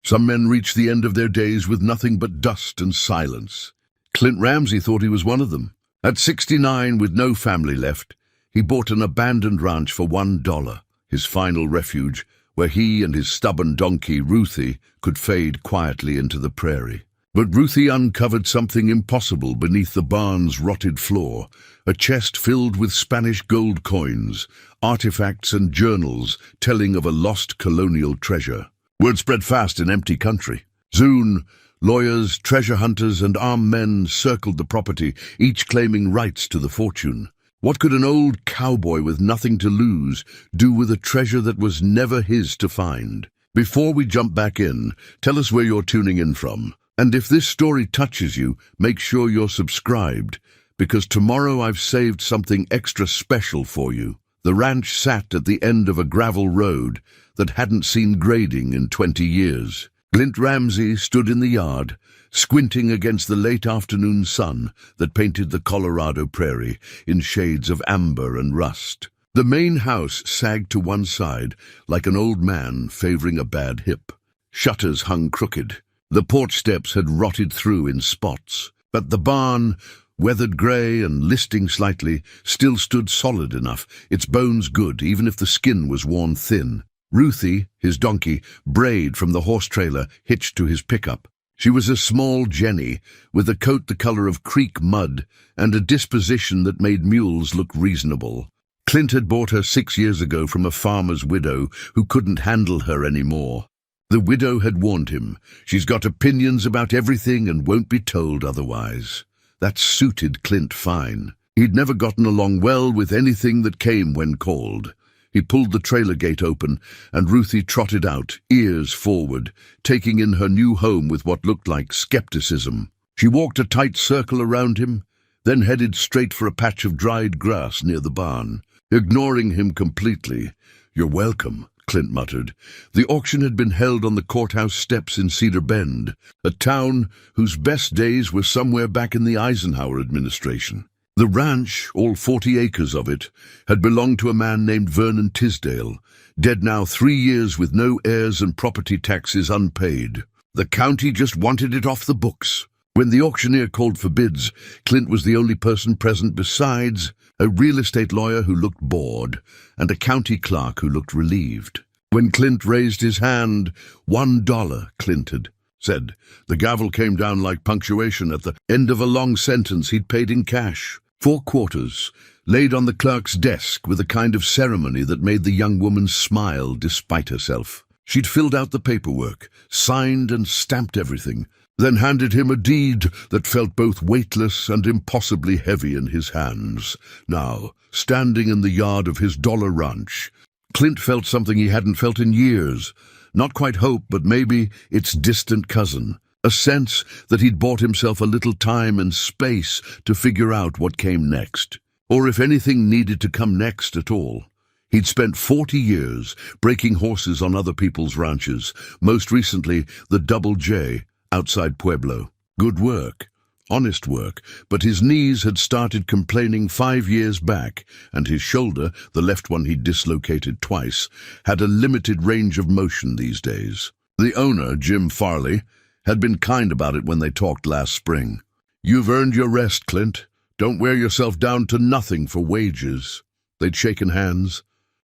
Some men reach the end of their days with nothing but dust and silence. Clint Ramsey thought he was one of them. At 69, with no family left, he bought an abandoned ranch for $1, his final refuge, where he and his stubborn donkey, Ruthie, could fade quietly into the prairie. But Ruthie uncovered something impossible beneath the barn's rotted floor, a chest filled with Spanish gold coins, artifacts and journals telling of a lost colonial treasure. Word spread fast in empty country. Soon, lawyers, treasure hunters, and armed men circled the property, each claiming rights to the fortune. What could an old cowboy with nothing to lose do with a treasure that was never his to find? Before we jump back in, tell us where you're tuning in from. And if this story touches you, make sure you're subscribed, because tomorrow I've saved something extra special for you. The ranch sat at the end of a gravel road that hadn't seen grading in 20 years. Clint Ramsey stood in the yard, squinting against the late afternoon sun that painted the Colorado prairie in shades of amber and rust. The main house sagged to one side like an old man favoring a bad hip. Shutters hung crooked. The porch steps had rotted through in spots, but the barn, weathered grey and listing slightly, still stood solid enough, its bones good even if the skin was worn thin. Ruthie, his donkey, brayed from the horse trailer hitched to his pickup. She was a small Jenny, with a coat the color of creek mud and a disposition that made mules look reasonable. Clint had bought her 6 years ago from a farmer's widow who couldn't handle her anymore. The widow had warned him, she's got opinions about everything and won't be told otherwise. That suited Clint fine. He'd never gotten along well with anything that came when called. He pulled the trailer gate open, and Ruthie trotted out, ears forward, taking in her new home with what looked like skepticism. She walked a tight circle around him, then headed straight for a patch of dried grass near the barn, ignoring him completely. "You're welcome," Clint muttered. The auction had been held on the courthouse steps in Cedar Bend, a town whose best days were somewhere back in the Eisenhower administration. The ranch, all 40 acres of it, had belonged to a man named Vernon Tisdale, dead now 3 years with no heirs and property taxes unpaid. The county just wanted it off the books. When the auctioneer called for bids, Clint was the only person present besides a real estate lawyer who looked bored and a county clerk who looked relieved. When Clint raised his hand, $1, Clint had said. The gavel came down like punctuation at the end of a long sentence he'd paid in cash. 4 quarters, laid on the clerk's desk with a kind of ceremony that made the young woman smile despite herself. She'd filled out the paperwork, signed and stamped everything, then handed him a deed that felt both weightless and impossibly heavy in his hands. Now, standing in the yard of his dollar ranch, Clint felt something he hadn't felt in years. Not quite hope, but maybe its distant cousin. A sense that he'd bought himself a little time and space to figure out what came next. Or if anything needed to come next at all. He'd spent 40 years breaking horses on other people's ranches, most recently the Double J, outside Pueblo. Good work, honest work, but his knees had started complaining 5 years back, and his shoulder, the left one he'd dislocated twice, had a limited range of motion these days. The owner, Jim Farley, had been kind about it when they talked last spring. "You've earned your rest, Clint. Don't wear yourself down to nothing for wages." They'd shaken hands,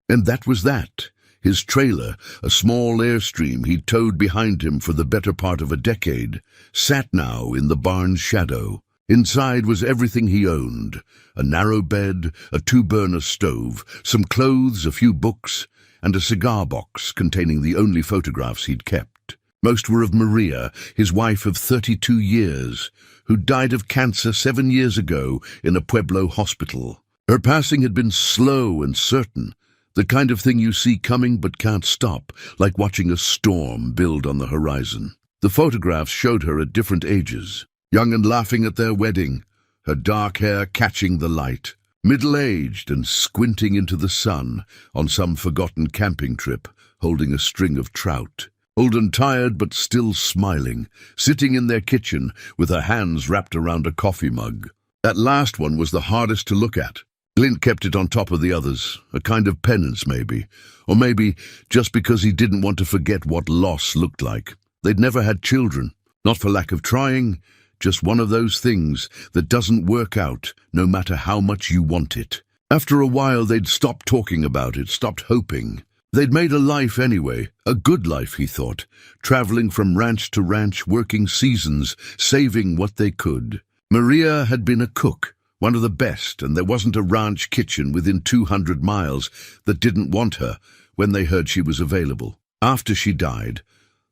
and that was that. His trailer, a small airstream he'd towed behind him for the better part of a decade, sat now in the barn's shadow. Inside was everything he owned: a narrow bed, a 2-burner stove, some clothes, a few books, and a cigar box containing the only photographs he'd kept. Most were of Maria, his wife of 32 years, who died of cancer 7 years ago in a Pueblo hospital. Her passing had been slow and certain, the kind of thing you see coming but can't stop, like watching a storm build on the horizon. The photographs showed her at different ages, young and laughing at their wedding, her dark hair catching the light, middle-aged and squinting into the sun on some forgotten camping trip, holding a string of trout. Old and tired but still smiling, sitting in their kitchen with her hands wrapped around a coffee mug. That last one was the hardest to look at. Clint kept it on top of the others, a kind of penance maybe, or maybe just because he didn't want to forget what loss looked like. They'd never had children, not for lack of trying, just one of those things that doesn't work out no matter how much you want it. After a while, they'd stopped talking about it, stopped hoping. They'd made a life anyway, a good life, he thought, traveling from ranch to ranch, working seasons, saving what they could. Maria had been a cook, one of the best, and there wasn't a ranch kitchen within 200 miles that didn't want her when they heard she was available. After she died,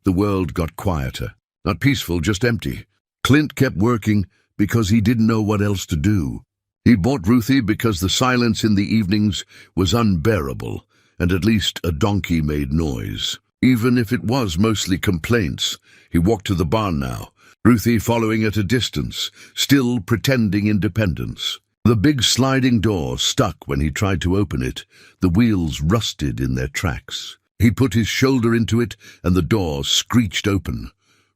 the world got quieter. Not peaceful, just empty. Clint kept working because he didn't know what else to do. He bought Ruthie because the silence in the evenings was unbearable, and at least a donkey made noise. Even if it was mostly complaints, he walked to the barn now, Ruthie following at a distance, still pretending independence. The big sliding door stuck when he tried to open it. The wheels rusted in their tracks. He put his shoulder into it, and the door screeched open,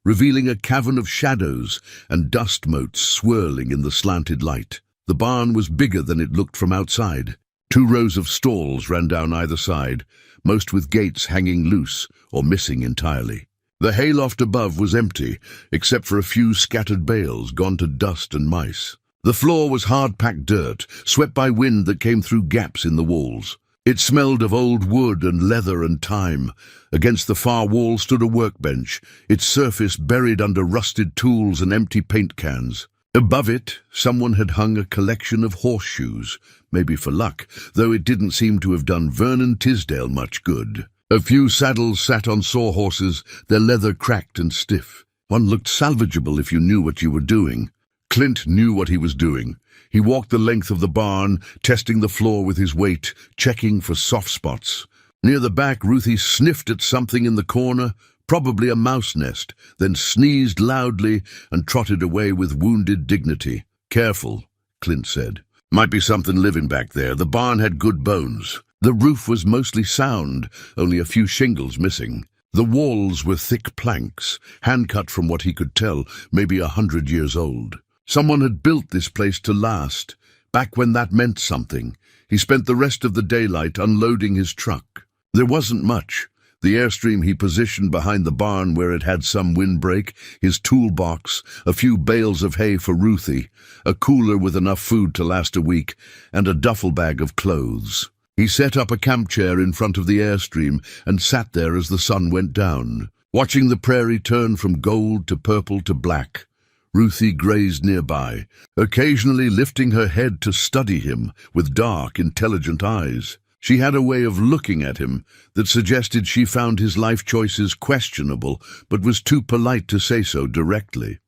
revealing a cavern of shadows and dust motes swirling in the slanted light. The barn was bigger than it looked from outside. 2 rows of stalls ran down either side, most with gates hanging loose or missing entirely. The hayloft above was empty, except for a few scattered bales gone to dust and mice. The floor was hard-packed dirt, swept by wind that came through gaps in the walls. It smelled of old wood and leather and time. Against the far wall stood a workbench, its surface buried under rusted tools and empty paint cans. Above it, someone had hung a collection of horseshoes, maybe for luck, though it didn't seem to have done Vernon Tisdale much good. A few saddles sat on sawhorses, their leather cracked and stiff. One looked salvageable if you knew what you were doing. Clint knew what he was doing. He walked the length of the barn, testing the floor with his weight, checking for soft spots. Near the back, Ruthie sniffed at something in the corner, probably a mouse nest, then sneezed loudly and trotted away with wounded dignity. "Careful," Clint said. "Might be something living back there. The barn had good bones." The roof was mostly sound, only a few shingles missing. The walls were thick planks, hand-cut from what he could tell, maybe 100 years old. Someone had built this place to last, back when that meant something. He spent the rest of the daylight unloading his truck. There wasn't much. The Airstream he positioned behind the barn where it had some windbreak, his toolbox, a few bales of hay for Ruthie, a cooler with enough food to last a week, and a duffel bag of clothes. He set up a camp chair in front of the Airstream and sat there as the sun went down, watching the prairie turn from gold to purple to black. Ruthie grazed nearby, occasionally lifting her head to study him with dark, intelligent eyes. She had a way of looking at him that suggested she found his life choices questionable, but was too polite to say so directly.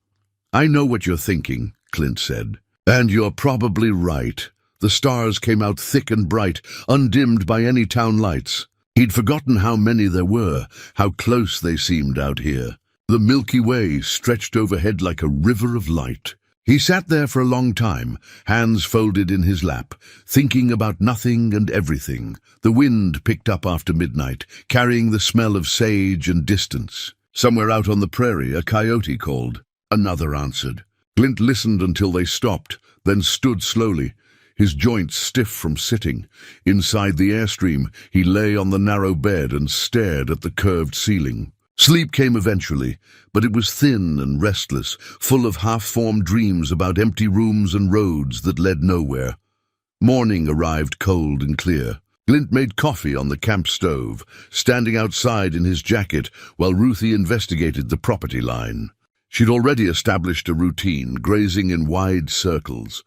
"I know what you're thinking," Clint said. "And you're probably right." The stars came out thick and bright, undimmed by any town lights. He'd forgotten how many there were, how close they seemed out here. The Milky Way stretched overhead like a river of light. He sat there for a long time, hands folded in his lap, thinking about nothing and everything. The wind picked up after midnight, carrying the smell of sage and distance. Somewhere out on the prairie, a coyote called. Another answered. Clint listened until they stopped, then stood slowly, his joints stiff from sitting. Inside the Airstream, he lay on the narrow bed and stared at the curved ceiling. Sleep came eventually, but it was thin and restless, full of half-formed dreams about empty rooms and roads that led nowhere. Morning arrived cold and clear. Clint made coffee on the camp stove, standing outside in his jacket while Ruthie investigated the property line. She'd already established a routine, grazing in wide circles,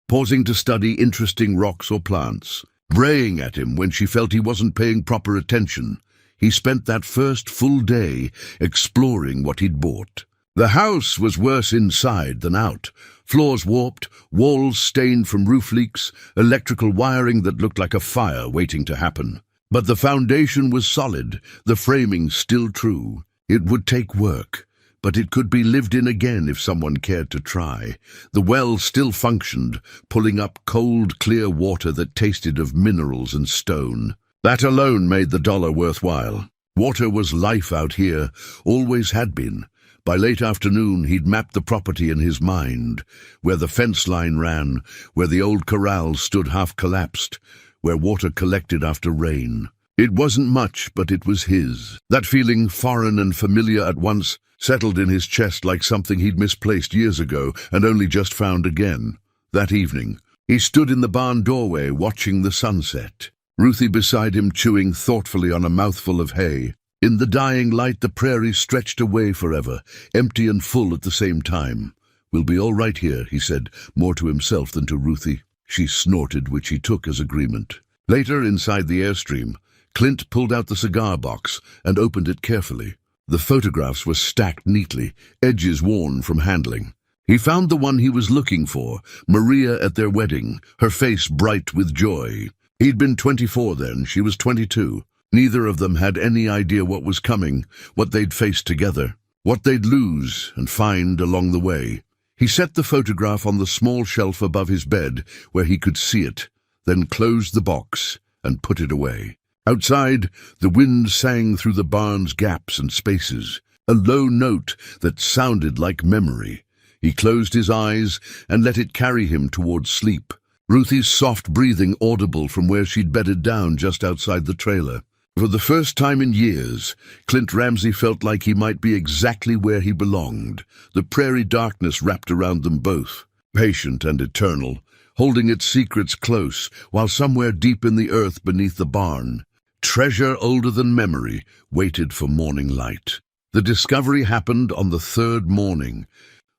pausing to study interesting rocks or plants, braying at him when she felt he wasn't paying proper attention. He spent that first full day exploring what he'd bought. The house was worse inside than out. Floors warped, walls stained from roof leaks, electrical wiring that looked like a fire waiting to happen. But the foundation was solid, the framing still true. It would take work, but it could be lived in again if someone cared to try. The well still functioned, pulling up cold, clear water that tasted of minerals and stone. That alone made the dollar worthwhile. Water was life out here, always had been. By late afternoon, he'd mapped the property in his mind, where the fence line ran, where the old corrals stood half-collapsed, where water collected after rain. It wasn't much, but it was his. That feeling, foreign and familiar at once, settled in his chest like something he'd misplaced years ago and only just found again. That evening, he stood in the barn doorway watching the sunset. Ruthie beside him chewing thoughtfully on a mouthful of hay. In the dying light, the prairie stretched away forever, empty and full at the same time. "We'll be all right here," he said, more to himself than to Ruthie. She snorted, which he took as agreement. Later, inside the Airstream, Clint pulled out the cigar box and opened it carefully. The photographs were stacked neatly, edges worn from handling. He found the one he was looking for, Maria at their wedding, her face bright with joy. He'd been 24 then, she was 22. Neither of them had any idea what was coming, what they'd face together, what they'd lose and find along the way. He set the photograph on the small shelf above his bed where he could see it, then closed the box and put it away. Outside, the wind sang through the barn's gaps and spaces, a low note that sounded like memory. He closed his eyes and let it carry him towards sleep, Ruthie's soft breathing audible from where she'd bedded down just outside the trailer. For the first time in years, Clint Ramsey felt like he might be exactly where he belonged. The prairie darkness wrapped around them both, patient and eternal, holding its secrets close, while somewhere deep in the earth beneath the barn, treasure older than memory waited for morning light. The discovery happened on the third morning.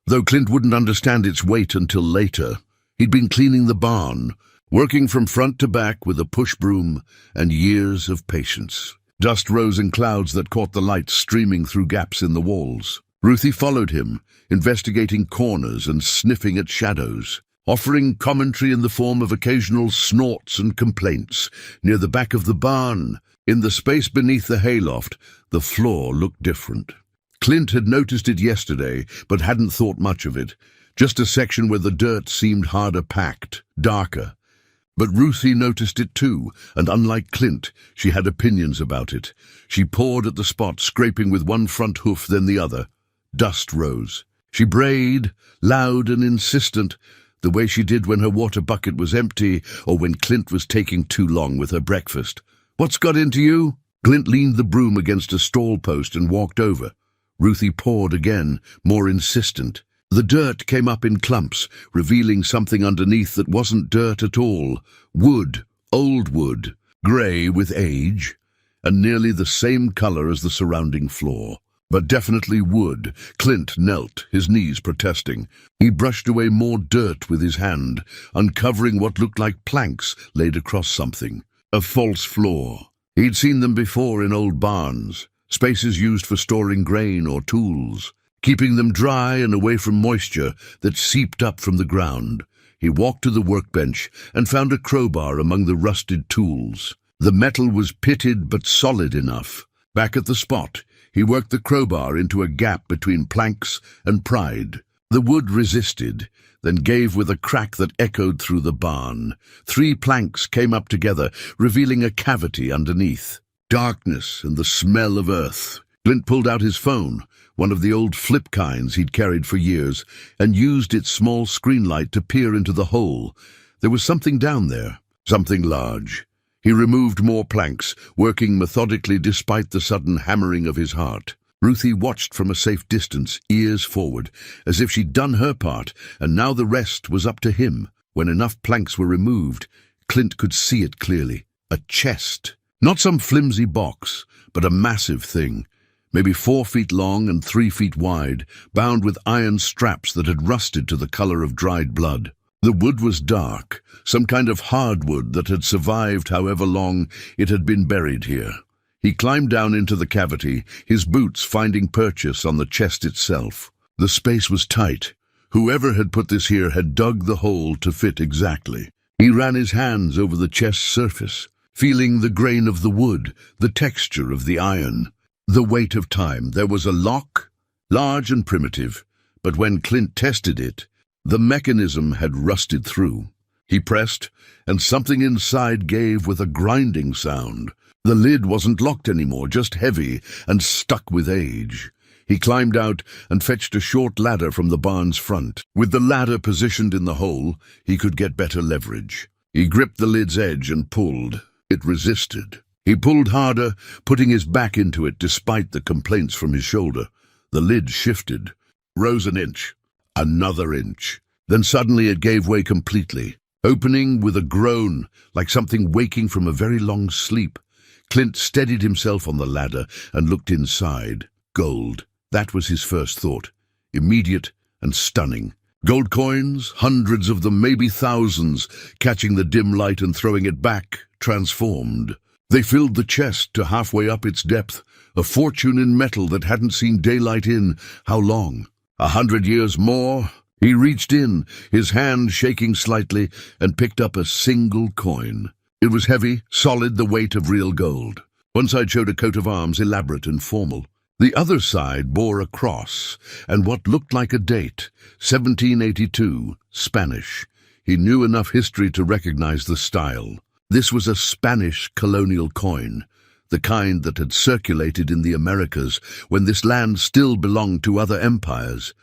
Though Clint wouldn't understand its weight until later, he'd been cleaning the barn, working from front to back with a push broom and years of patience. Dust rose in clouds that caught the light streaming through gaps in the walls. Ruthie followed him, investigating corners and sniffing at shadows, offering commentary in the form of occasional snorts and complaints. Near the back of the barn, in the space beneath the hayloft, the floor looked different. Clint had noticed it yesterday, but hadn't thought much of it. Just a section where the dirt seemed harder packed, darker. But Ruthie noticed it too, and unlike Clint, she had opinions about it. She pawed at the spot, scraping with one front hoof, then the other. Dust rose. She brayed, loud and insistent, the way she did when her water bucket was empty or when Clint was taking too long with her breakfast. "What's got into you?" Clint leaned the broom against a stall post and walked over. Ruthie pawed again, more insistent. The dirt came up in clumps, revealing something underneath that wasn't dirt at all. Wood, old wood, grey with age, and nearly the same color as the surrounding floor. But definitely wood. Clint knelt, his knees protesting. He brushed away more dirt with his hand, uncovering what looked like planks laid across something. A false floor. He'd seen them before in old barns, spaces used for storing grain or tools, keeping them dry and away from moisture that seeped up from the ground. He walked to the workbench and found a crowbar among the rusted tools. The metal was pitted but solid enough. Back at the spot, he worked the crowbar into a gap between planks and pried. The wood resisted, then gave with a crack that echoed through the barn. 3 planks came up together, revealing a cavity underneath. Darkness and the smell of earth. Clint pulled out his phone, one of the old flip kinds he'd carried for years, and used its small screen light to peer into the hole. There was something down there, something large. He removed more planks, working methodically despite the sudden hammering of his heart. Ruthie watched from a safe distance, ears forward, as if she'd done her part, and now the rest was up to him. When enough planks were removed, Clint could see it clearly. A chest. Not some flimsy box, but a massive thing. Maybe 4 feet long and 3 feet wide, bound with iron straps that had rusted to the color of dried blood. The wood was dark, some kind of hardwood that had survived however long it had been buried here. He climbed down into the cavity, his boots finding purchase on the chest itself. The space was tight. Whoever had put this here had dug the hole to fit exactly. He ran his hands over the chest's surface, feeling the grain of the wood, the texture of the iron. The weight of time. There was a lock, large and primitive, but when Clint tested it, the mechanism had rusted through. He pressed, and something inside gave with a grinding sound. The lid wasn't locked anymore, just heavy and stuck with age. He climbed out and fetched a short ladder from the barn's front. With the ladder positioned in the hole, he could get better leverage. He gripped the lid's edge and pulled. It resisted. He pulled harder, putting his back into it despite the complaints from his shoulder. The lid shifted, rose an inch, another inch. Then suddenly it gave way completely, opening with a groan, like something waking from a very long sleep. Clint steadied himself on the ladder and looked inside. Gold. That was his first thought. Immediate and stunning. Gold coins, hundreds of them, maybe thousands, catching the dim light and throwing it back, transformed. They filled the chest to halfway up its depth, a fortune in metal that hadn't seen daylight in how long? 100 years more? He reached in, his hand shaking slightly, and picked up a single coin. It was heavy, solid, the weight of real gold. One side showed a coat of arms, elaborate and formal. The other side bore a cross, and what looked like a date, 1782, Spanish. He knew enough history to recognize the style. This was a Spanish colonial coin, the kind that had circulated in the Americas when this land still belonged to other empires.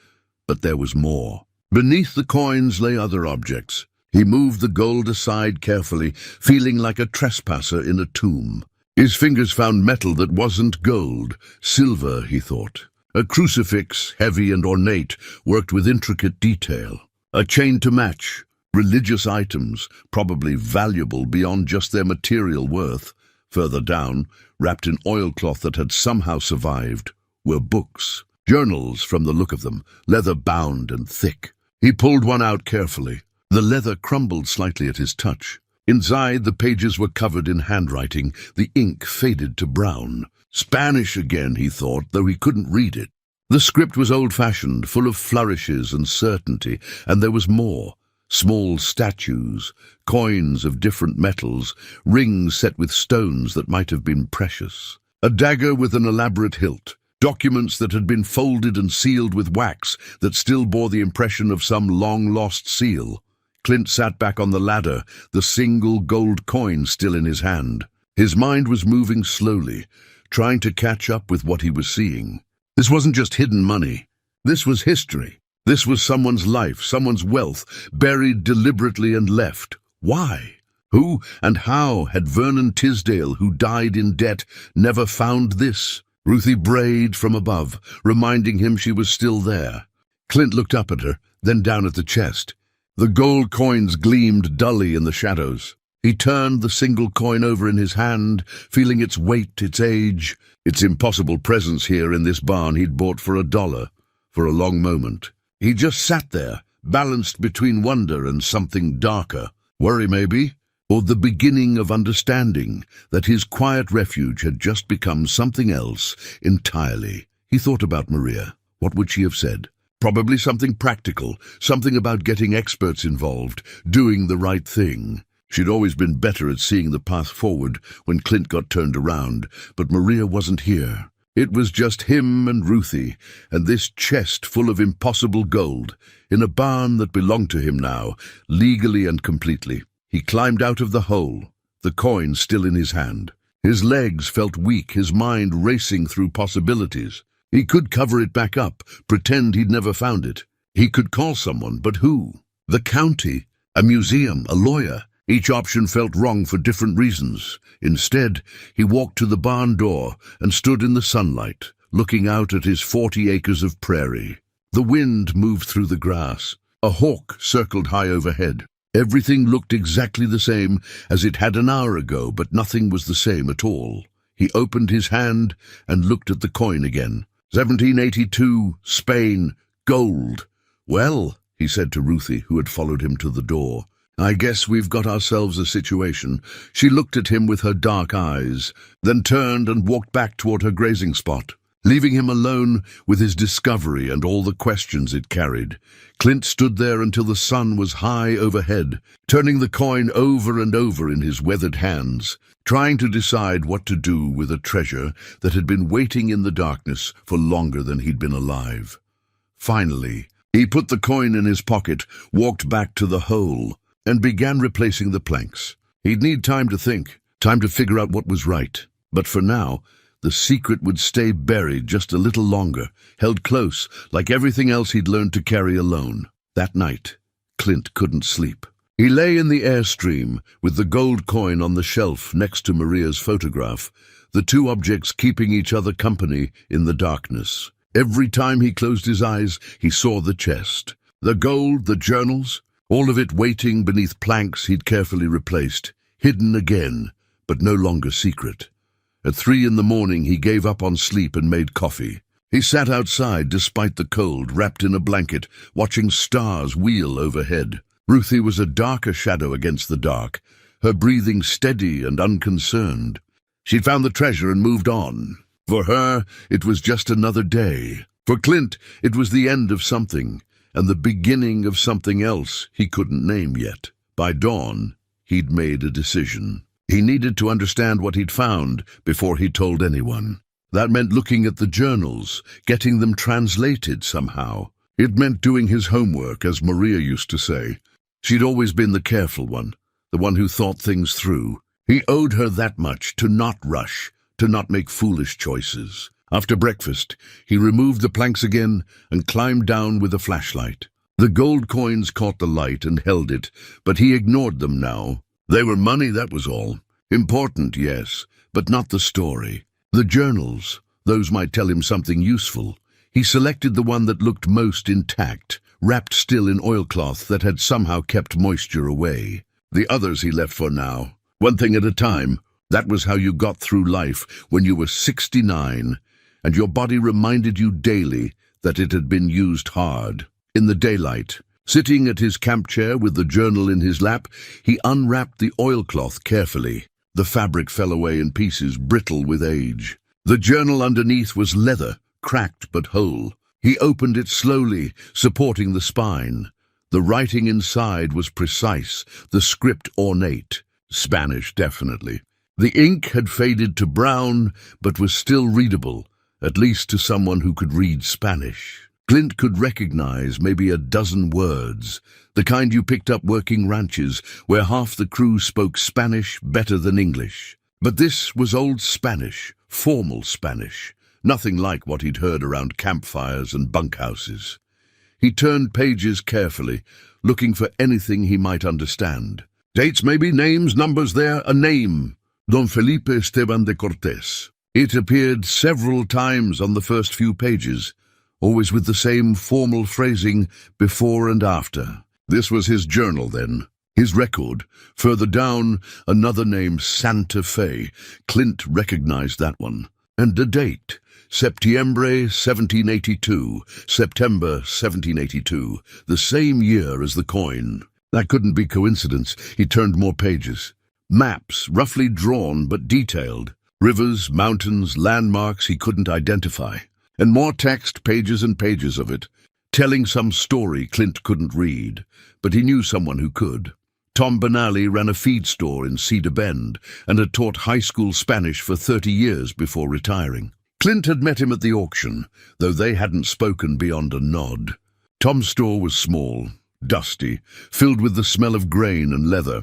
But there was more. Beneath the coins lay other objects. He moved the gold aside carefully, feeling like a trespasser in a tomb. His fingers found metal that wasn't gold, silver, he thought. A crucifix, heavy and ornate, worked with intricate detail. A chain to match. Religious items, probably valuable beyond just their material worth. Further down, wrapped in oilcloth that had somehow survived, were books. Journals, from the look of them, leather-bound and thick. He pulled one out carefully. The leather crumbled slightly at his touch. Inside, the pages were covered in handwriting. The ink faded to brown. Spanish again, he thought, though he couldn't read it. The script was old-fashioned, full of flourishes and certainty, and there was more. Small statues, coins of different metals, rings set with stones that might have been precious. A dagger with an elaborate hilt. Documents that had been folded and sealed with wax that still bore the impression of some long-lost seal. Clint sat back on the ladder, the single gold coin still in his hand. His mind was moving slowly, trying to catch up with what he was seeing. This wasn't just hidden money. This was history. This was someone's life, someone's wealth, buried deliberately and left. Why? Who and how had Vernon Tisdale, who died in debt, never found this? Ruthie brayed from above, reminding him she was still there. Clint looked up at her, then down at the chest. The gold coins gleamed dully in the shadows. He turned the single coin over in his hand, feeling its weight, its age, its impossible presence here in this barn he'd bought for $1, for a long moment. He just sat there, balanced between wonder and something darker. Worry, maybe? Or the beginning of understanding that his quiet refuge had just become something else entirely. He thought about Maria. What would she have said? Probably something practical, something about getting experts involved, doing the right thing. She'd always been better at seeing the path forward when Clint got turned around, but Maria wasn't here. It was just him and Ruthie, and this chest full of impossible gold, in a barn that belonged to him now, legally and completely. He climbed out of the hole, the coin still in his hand. His legs felt weak, his mind racing through possibilities. He could cover it back up, pretend he'd never found it. He could call someone, but who? The county, a museum, a lawyer. Each option felt wrong for different reasons. Instead, he walked to the barn door and stood in the sunlight, looking out at his 40 acres of prairie. The wind moved through the grass. A hawk circled high overhead. Everything looked exactly the same as it had an hour ago, but nothing was the same at all. He opened his hand and looked at the coin again. 1782, Spain, gold. Well, he said to Ruthie, who had followed him to the door, I guess we've got ourselves a situation. She looked at him with her dark eyes, then turned and walked back toward her grazing spot, leaving him alone with his discovery and all the questions it carried. Clint stood there until the sun was high overhead, turning the coin over and over in his weathered hands, trying to decide what to do with a treasure that had been waiting in the darkness for longer than he'd been alive. Finally, he put the coin in his pocket, walked back to the hole, and began replacing the planks. He'd need time to think, time to figure out what was right. But for now, the secret would stay buried just a little longer, held close, like everything else he'd learned to carry alone. That night, Clint couldn't sleep. He lay in the airstream, with the gold coin on the shelf next to Maria's photograph, the two objects keeping each other company in the darkness. Every time he closed his eyes, he saw the chest. The gold, the journals, all of it waiting beneath planks he'd carefully replaced, hidden again, but no longer secret. At 3 in the morning, he gave up on sleep and made coffee. He sat outside despite the cold, wrapped in a blanket, watching stars wheel overhead. Ruthie was a darker shadow against the dark, her breathing steady and unconcerned. She'd found the treasure and moved on. For her, it was just another day. For Clint, it was the end of something, and the beginning of something else he couldn't name yet. By dawn, he'd made a decision. He needed to understand what he'd found before he told anyone. That meant looking at the journals, getting them translated somehow. It meant doing his homework, as Maria used to say. She'd always been the careful one, the one who thought things through. He owed her that much, to not rush, to not make foolish choices. After breakfast, he removed the planks again and climbed down with a flashlight. The gold coins caught the light and held it, but he ignored them now. They were money, that was all. Important, yes, but not the story. The journals, those might tell him something useful. He selected the one that looked most intact, wrapped still in oilcloth that had somehow kept moisture away. The others he left for now. One thing at a time. That was how you got through life when you were 69, and your body reminded you daily that it had been used hard. In the daylight, sitting at his camp chair with the journal in his lap, he unwrapped the oilcloth carefully. The fabric fell away in pieces, brittle with age. The journal underneath was leather, cracked but whole. He opened it slowly, supporting the spine. The writing inside was precise, the script ornate. Spanish, definitely. The ink had faded to brown, but was still readable, at least to someone who could read Spanish. Clint could recognize maybe a dozen words, the kind you picked up working ranches, where half the crew spoke Spanish better than English. But this was old Spanish, formal Spanish, nothing like what he'd heard around campfires and bunkhouses. He turned pages carefully, looking for anything he might understand. Dates maybe, names, numbers there, a name. Don Felipe Esteban de Cortés. It appeared several times on the first few pages, always with the same formal phrasing before and after. This was his journal then, his record. Further down, another name, Santa Fe. Clint recognized that one. And the date, Septiembre 1782, September 1782, the same year as the coin. That couldn't be coincidence. He turned more pages. Maps, roughly drawn but detailed. Rivers, mountains, landmarks he couldn't identify. And more text, pages and pages of it, telling some story Clint couldn't read, but he knew someone who could. Tom Benally ran a feed store in Cedar Bend and had taught high school Spanish for 30 years before retiring. Clint had met him at the auction, though they hadn't spoken beyond a nod. Tom's store was small, dusty, filled with the smell of grain and leather.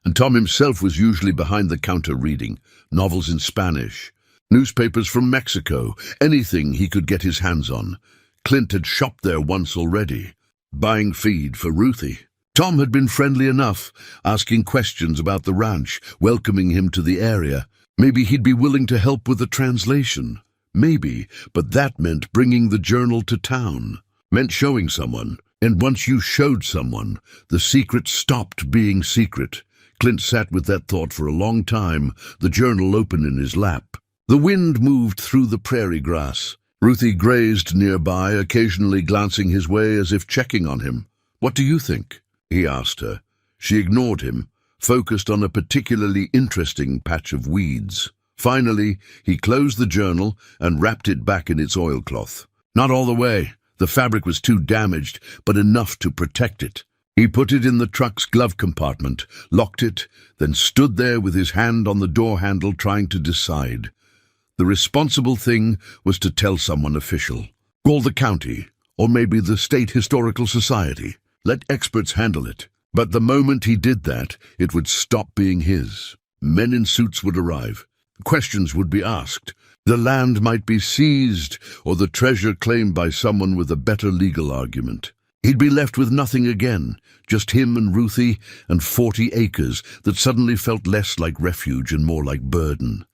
And Tom himself was usually behind the counter reading, novels in Spanish, newspapers from Mexico, anything he could get his hands on. Clint had shopped there once already, buying feed for Ruthie. Tom had been friendly enough, asking questions about the ranch, welcoming him to the area. Maybe he'd be willing to help with the translation. Maybe, but that meant bringing the journal to town, meant showing someone. And once you showed someone, the secret stopped being secret. Clint sat with that thought for a long time, the journal open in his lap. The wind moved through the prairie grass. Ruthie grazed nearby, occasionally glancing his way as if checking on him. "What do you think?" he asked her. She ignored him, focused on a particularly interesting patch of weeds. Finally, he closed the journal and wrapped it back in its oilcloth. Not all the way. The fabric was too damaged, but enough to protect it. He put it in the truck's glove compartment, locked it, then stood there with his hand on the door handle trying to decide. The responsible thing was to tell someone official. Call the county, or maybe the State Historical Society. Let experts handle it. But the moment he did that, it would stop being his. Men in suits would arrive. Questions would be asked. The land might be seized, or the treasure claimed by someone with a better legal argument. He'd be left with nothing again, just him and Ruthie and 40 acres that suddenly felt less like refuge and more like burden.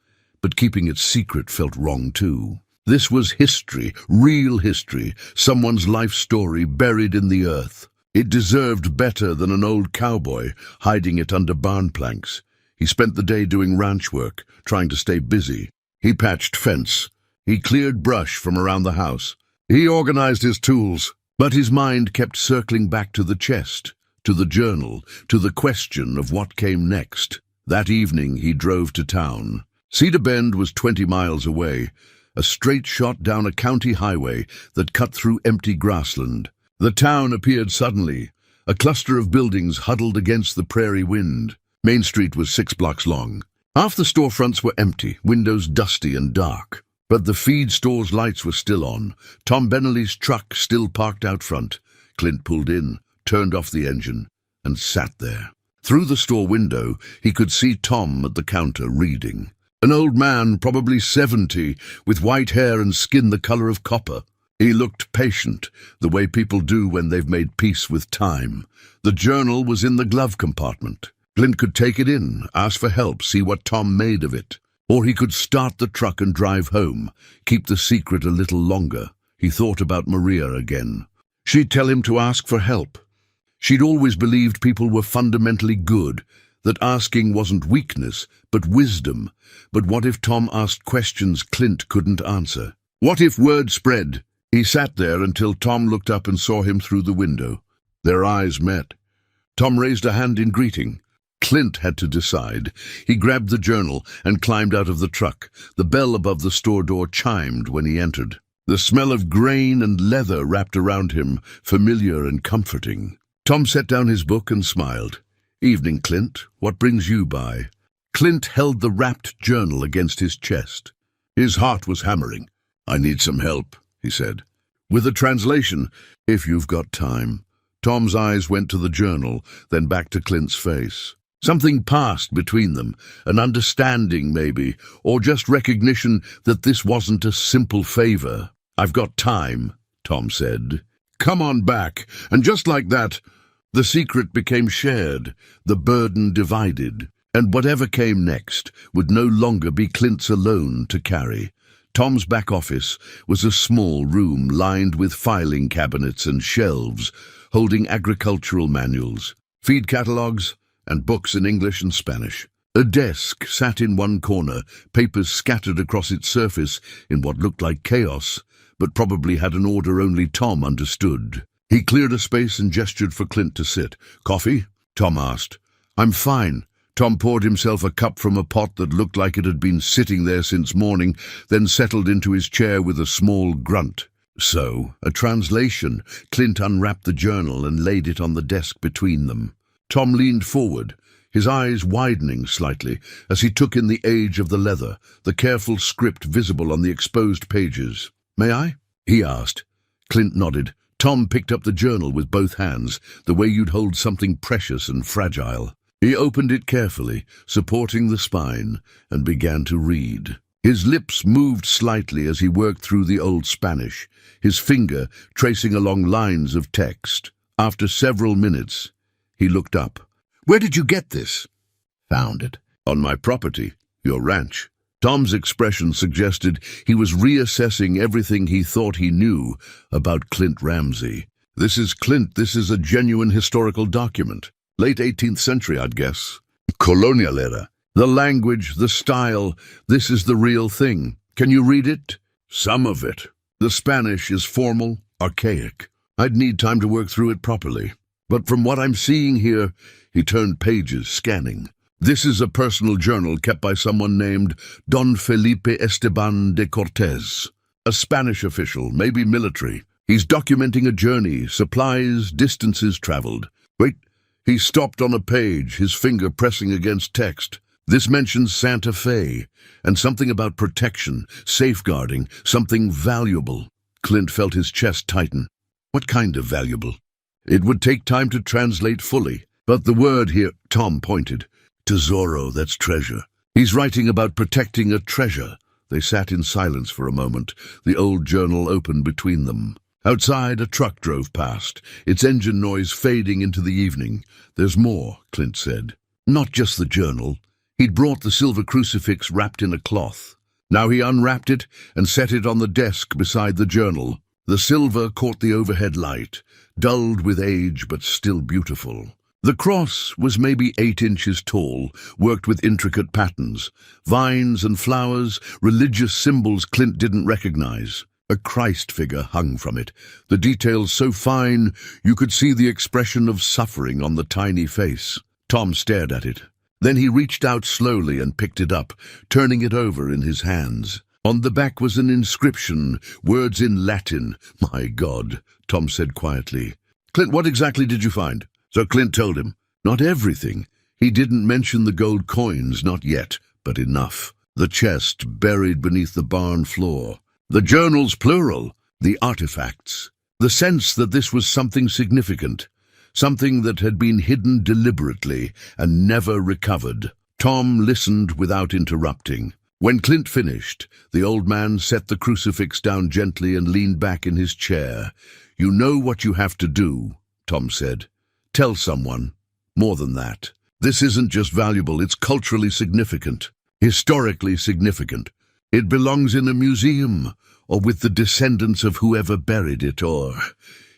But keeping it secret felt wrong too. This was history, real history, someone's life story buried in the earth. It deserved better than an old cowboy hiding it under barn planks. He spent the day doing ranch work, trying to stay busy. He patched fence. He cleared brush from around the house. He organized his tools, but his mind kept circling back to the chest, to the journal, to the question of what came next. That evening he drove to town. Cedar Bend was 20 miles away, a straight shot down a county highway that cut through empty grassland. The town appeared suddenly, a cluster of buildings huddled against the prairie wind. Main Street was 6 blocks long. Half the storefronts were empty, windows dusty and dark. But the feed store's lights were still on. Tom Benelli's truck still parked out front. Clint pulled in, turned off the engine, and sat there. Through the store window, he could see Tom at the counter reading. An old man, probably 70, with white hair and skin the color of copper. He looked patient, the way people do when they've made peace with time. The journal was in the glove compartment. Clint could take it in, ask for help, see what Tom made of it. Or he could start the truck and drive home, keep the secret a little longer. He thought about Maria again. She'd tell him to ask for help. She'd always believed people were fundamentally good, that asking wasn't weakness, but wisdom. But what if Tom asked questions Clint couldn't answer? What if word spread? He sat there until Tom looked up and saw him through the window. Their eyes met. Tom raised a hand in greeting. Clint had to decide. He grabbed the journal and climbed out of the truck. The bell above the store door chimed when he entered. The smell of grain and leather wrapped around him, familiar and comforting. Tom set down his book and smiled. "Evening, Clint. What brings you by?" Clint held the wrapped journal against his chest. His heart was hammering. "I need some help," he said. "With a translation, if you've got time." Tom's eyes went to the journal, then back to Clint's face. Something passed between them, an understanding maybe, or just recognition that this wasn't a simple favor. "I've got time," Tom said. "Come on back." And just like that, the secret became shared, the burden divided, and whatever came next would no longer be Clint's alone to carry. Tom's back office was a small room lined with filing cabinets and shelves holding agricultural manuals, feed catalogs, and books in English and Spanish. A desk sat in one corner, papers scattered across its surface in what looked like chaos, but probably had an order only Tom understood. He cleared a space and gestured for Clint to sit. "Coffee?" Tom asked. "I'm fine." Tom poured himself a cup from a pot that looked like it had been sitting there since morning, then settled into his chair with a small grunt. "So, a translation." Clint unwrapped the journal and laid it on the desk between them. Tom leaned forward, his eyes widening slightly as he took in the age of the leather, the careful script visible on the exposed pages. "May I?" he asked. Clint nodded. Tom picked up the journal with both hands, the way you'd hold something precious and fragile. He opened it carefully, supporting the spine, and began to read. His lips moved slightly as he worked through the Old Spanish, his finger tracing along lines of text. After several minutes, he looked up. "Where did you get this?" "Found it." "On my property, your ranch." Tom's expression suggested he was reassessing everything he thought he knew about Clint Ramsey. "This is Clint. This is a genuine historical document. Late 18th century, I'd guess. Colonial era. The language, the style, this is the real thing. Can you read it?" "Some of it. The Spanish is formal, archaic. I'd need time to work through it properly. But from what I'm seeing here," he turned pages, scanning. "This is a personal journal kept by someone named Don Felipe Esteban de Cortez. A Spanish official, maybe military. He's documenting a journey, supplies, distances traveled. Wait. He stopped on a page, his finger pressing against text. This mentions Santa Fe, and something about protection, safeguarding, something valuable. Clint felt his chest tighten. What kind of valuable? It would take time to translate fully, but the word here, Tom pointed. Tesoro, that's treasure. He's writing about protecting a treasure. They sat in silence for a moment, the old journal open between them. Outside, a truck drove past, its engine noise fading into the evening. "There's more," Clint said. "Not just the journal." He'd brought the silver crucifix wrapped in a cloth. Now he unwrapped it and set it on the desk beside the journal. The silver caught the overhead light, dulled with age but still beautiful. The cross was maybe 8 inches tall, worked with intricate patterns. Vines and flowers, religious symbols Clint didn't recognize. A Christ figure hung from it, the details so fine you could see the expression of suffering on the tiny face. Tom stared at it. Then he reached out slowly and picked it up, turning it over in his hands. On the back was an inscription, words in Latin. "My God," Tom said quietly. "Clint, what exactly did you find?" So Clint told him. Not everything. He didn't mention the gold coins, not yet, but enough. The chest buried beneath the barn floor. The journals, plural. The artifacts. The sense that this was something significant. Something that had been hidden deliberately and never recovered. Tom listened without interrupting. When Clint finished, the old man set the crucifix down gently and leaned back in his chair. "You know what you have to do," Tom said. "Tell someone. More than that. This isn't just valuable, it's culturally significant. Historically significant. It belongs in a museum, or with the descendants of whoever buried it, or..."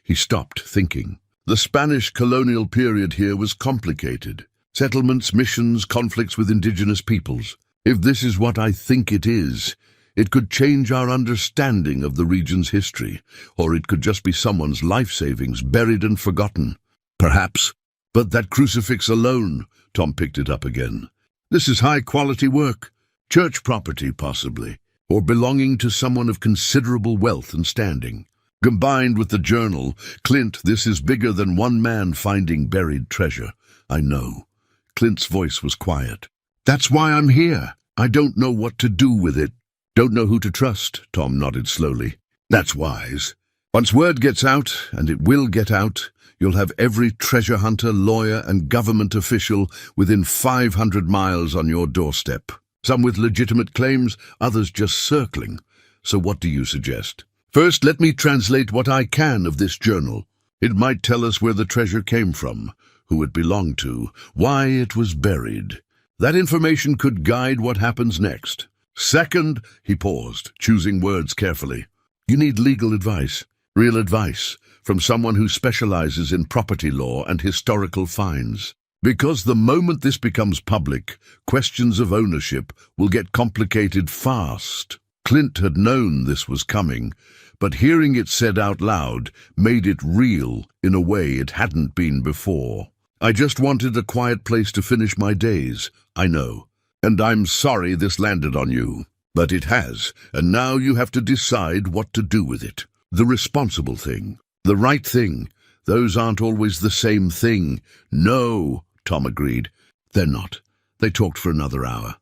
He stopped, thinking. The Spanish colonial period here was complicated. Settlements, missions, conflicts with indigenous peoples. If this is what I think it is, it could change our understanding of the region's history, or it could just be someone's life savings buried and forgotten. Perhaps. But that crucifix alone, Tom picked it up again. This is high-quality work. Church property, possibly, or belonging to someone of considerable wealth and standing. Combined with the journal, Clint, this is bigger than one man finding buried treasure. I know. Clint's voice was quiet. That's why I'm here. I don't know what to do with it. Don't know who to trust, Tom nodded slowly. That's wise. Once word gets out, and it will get out, you'll have every treasure hunter, lawyer, and government official within 500 miles on your doorstep. Some with legitimate claims, others just circling. So what do you suggest? First, let me translate what I can of this journal. It might tell us where the treasure came from, who it belonged to, why it was buried. That information could guide what happens next. Second, he paused, choosing words carefully. You need legal advice, real advice, from someone who specializes in property law and historical finds. Because the moment this becomes public, questions of ownership will get complicated fast. Clint had known this was coming, but hearing it said out loud made it real in a way it hadn't been before. I just wanted a quiet place to finish my days, I know. And I'm sorry this landed on you. But it has, and now you have to decide what to do with it. The responsible thing. The right thing. Those aren't always the same thing. No, Tom agreed. They're not. They talked for another hour.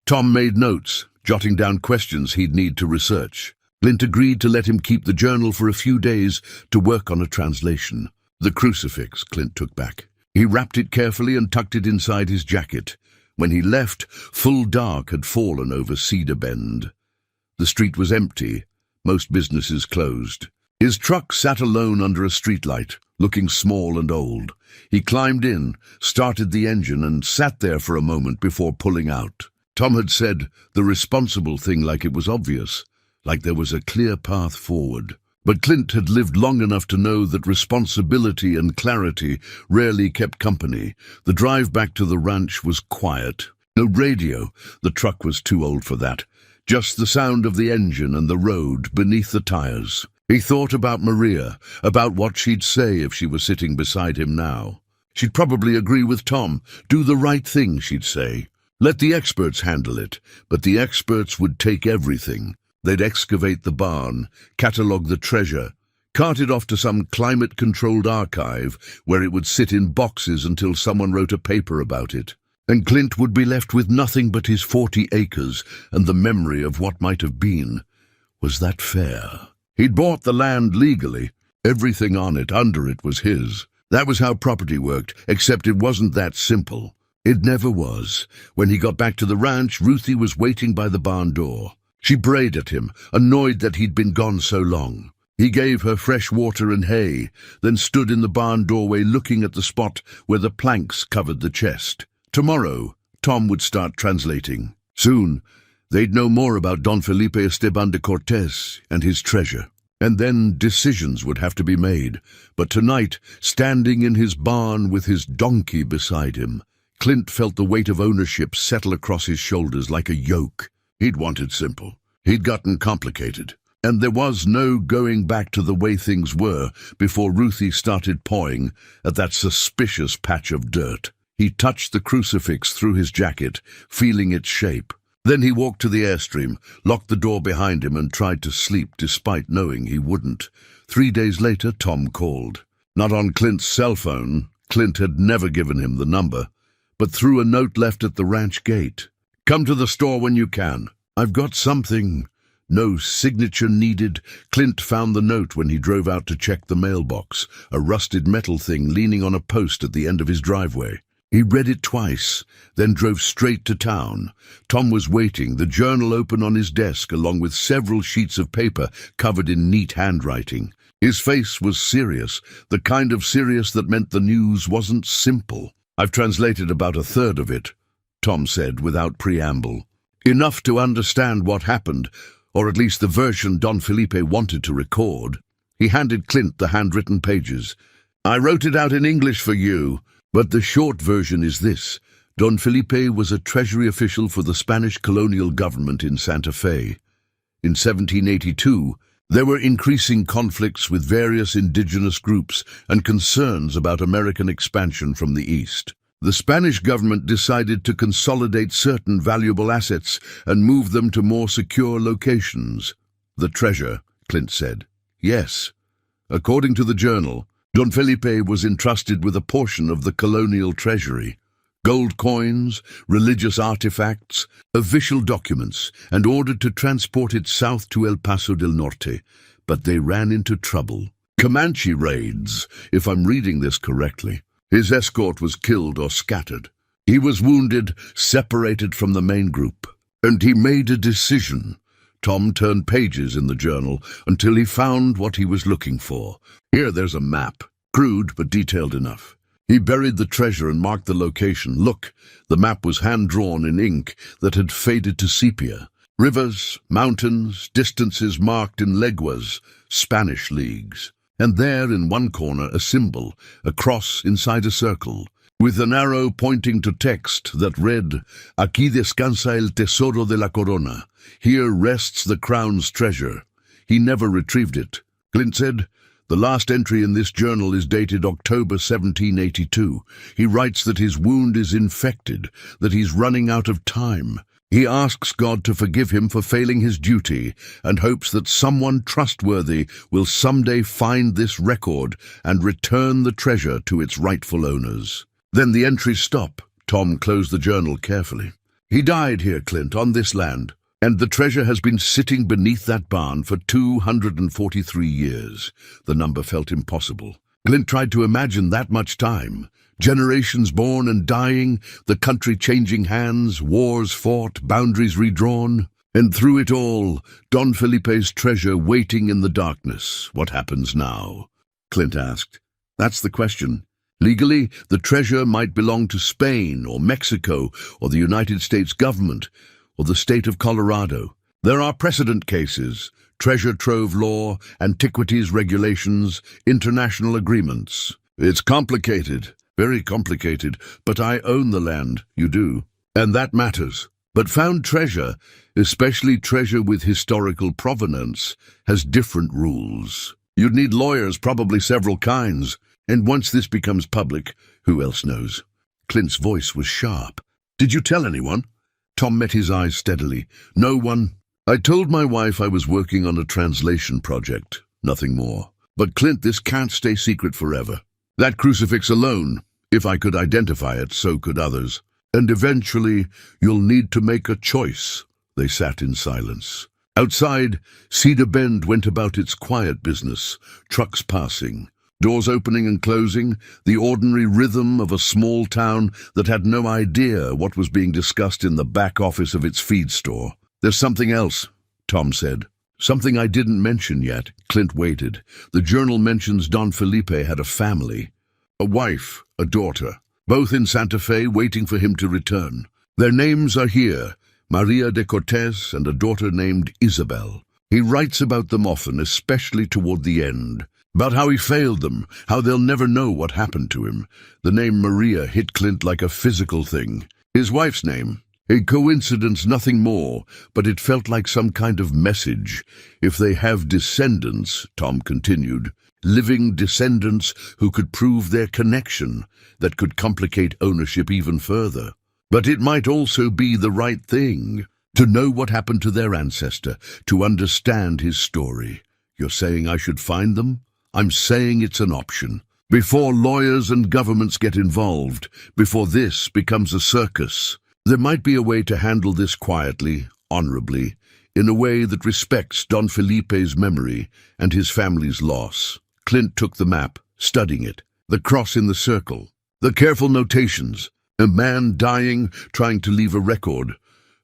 Tom made notes, jotting down questions he'd need to research. Clint agreed to let him keep the journal for a few days to work on a translation. The crucifix Clint took back. He wrapped it carefully and tucked it inside his jacket. When he left, full dark had fallen over Cedar Bend. The street was empty, most businesses closed. His truck sat alone under a streetlight, looking small and old. He climbed in, started the engine, and sat there for a moment before pulling out. Tom had said the responsible thing like it was obvious, like there was a clear path forward. But Clint had lived long enough to know that responsibility and clarity rarely kept company. The drive back to the ranch was quiet. No radio, the truck was too old for that. Just the sound of the engine and the road beneath the tires. He thought about Maria, about what she'd say if she was sitting beside him now. She'd probably agree with Tom. Do the right thing, she'd say. Let the experts handle it, but the experts would take everything. They'd excavate the barn, catalogue the treasure, cart it off to some climate-controlled archive where it would sit in boxes until someone wrote a paper about it. And Clint would be left with nothing but his 40 acres and the memory of what might have been. Was that fair? He'd bought the land legally. Everything on it, under it, was his. That was how property worked, except it wasn't that simple. It never was. When he got back to the ranch, Ruthie was waiting by the barn door. She brayed at him, annoyed that he'd been gone so long. He gave her fresh water and hay, then stood in the barn doorway looking at the spot where the planks covered the chest. Tomorrow, Tom would start translating. Soon, They'd know more about Don Felipe Esteban de Cortés and his treasure. And then decisions would have to be made. But tonight, standing in his barn with his donkey beside him, Clint felt the weight of ownership settle across his shoulders like a yoke. He'd wanted simple. He'd gotten complicated. And there was no going back to the way things were before Ruthie started pawing at that suspicious patch of dirt. He touched the crucifix through his jacket, feeling its shape. Then he walked to the Airstream, locked the door behind him and tried to sleep despite knowing he wouldn't. 3 days later, Tom called. Not on Clint's cell phone. Clint had never given him the number, but through a note left at the ranch gate. "Come to the store when you can. I've got something." No signature needed. Clint found the note when he drove out to check the mailbox, a rusted metal thing leaning on a post at the end of his driveway. He read it twice, then drove straight to town. Tom was waiting, the journal open on his desk, along with several sheets of paper covered in neat handwriting. His face was serious, the kind of serious that meant the news wasn't simple. "I've translated about a third of it," Tom said without preamble. "Enough to understand what happened, or at least the version Don Felipe wanted to record." He handed Clint the handwritten pages. "I wrote it out in English for you. But the short version is this. Don Felipe was a treasury official for the Spanish colonial government in Santa Fe. In 1782, there were increasing conflicts with various indigenous groups and concerns about American expansion from the east. The Spanish government decided to consolidate certain valuable assets and move them to more secure locations. "The treasure," Clint said. "Yes. According to the journal, Don Felipe was entrusted with a portion of the colonial treasury. Gold coins, religious artifacts, official documents, and ordered to transport it south to El Paso del Norte. But they ran into trouble. Comanche raids, if I'm reading this correctly. His escort was killed or scattered. He was wounded, separated from the main group. And he made a decision." Tom turned pages in the journal until he found what he was looking for. Here there's a map, crude but detailed enough. He buried the treasure and marked the location. Look, the map was hand-drawn in ink that had faded to sepia. Rivers, mountains, distances marked in leguas, Spanish leagues. And there in one corner a symbol, a cross inside a circle, with an arrow pointing to text that read, "Aquí descansa el tesoro de la corona." Here rests the crown's treasure. He never retrieved it. Clint said, "The last entry in this journal is dated October 1782. He writes that his wound is infected, that he's running out of time. He asks God to forgive him for failing his duty and hopes that someone trustworthy will someday find this record and return the treasure to its rightful owners." Then the entries stop. Tom closed the journal carefully. "He died here, Clint, on this land. And the treasure has been sitting beneath that barn for 243 years. The number felt impossible. Clint tried to imagine that much time. Generations born and dying, the country changing hands, wars fought, boundaries redrawn. And through it all, Don Felipe's treasure waiting in the darkness. What happens now? Clint asked. That's the question. Legally, the treasure might belong to Spain or Mexico or the United States government, or the state of Colorado. There are precedent cases, treasure trove law, antiquities regulations, international agreements. It's complicated, very complicated, but I own the land, you do, and that matters. But found treasure, especially treasure with historical provenance, has different rules. You'd need lawyers, probably several kinds, and once this becomes public, who else knows? Clint's voice was sharp. Did you tell anyone? Tom met his eyes steadily. No one. I told my wife I was working on a translation project, nothing more. But Clint, this can't stay secret forever. That crucifix alone, if I could identify it, so could others. And eventually, you'll need to make a choice. They sat in silence. Outside, Cedar Bend went about its quiet business, trucks passing, doors opening and closing, the ordinary rhythm of a small town that had no idea what was being discussed in the back office of its feed store. There's something else, Tom said. Something I didn't mention yet. Clint waited. The journal mentions Don Felipe had a family, a wife, a daughter, both in Santa Fe waiting for him to return. Their names are here, Maria de Cortes, and a daughter named Isabel. He writes about them often, especially toward the end, about how he failed them, how they'll never know what happened to him. The name Maria hit Clint like a physical thing. His wife's name, a coincidence, nothing more, but it felt like some kind of message. If they have descendants, Tom continued, living descendants who could prove their connection, that could complicate ownership even further. But it might also be the right thing, to know what happened to their ancestor, to understand his story. You're saying I should find them? I'm saying it's an option. Before lawyers and governments get involved, before this becomes a circus, there might be a way to handle this quietly, honorably, in a way that respects Don Felipe's memory and his family's loss. Clint took the map, studying it, the cross in the circle, the careful notations, a man dying, trying to leave a record,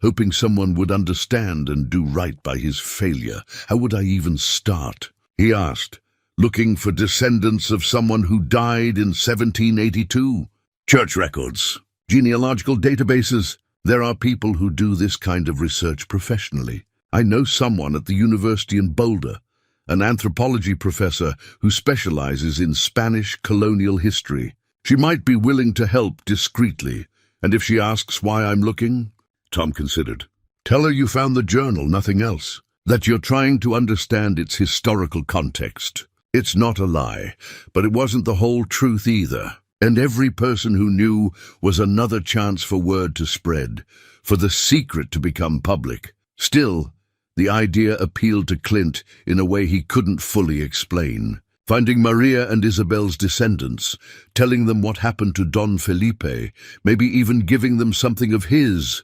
hoping someone would understand and do right by his failure. How would I even start? He asked, looking for descendants of someone who died in 1782. Church records, genealogical databases. There are people who do this kind of research professionally. I know someone at the university in Boulder, an anthropology professor who specializes in Spanish colonial history. She might be willing to help discreetly, and if she asks why I'm looking, Tom considered. Tell her you found the journal, nothing else, that you're trying to understand its historical context. It's not a lie, but it wasn't the whole truth either. And every person who knew was another chance for word to spread, for the secret to become public. Still, the idea appealed to Clint in a way he couldn't fully explain. Finding Maria and Isabel's descendants, telling them what happened to Don Felipe, maybe even giving them something of his,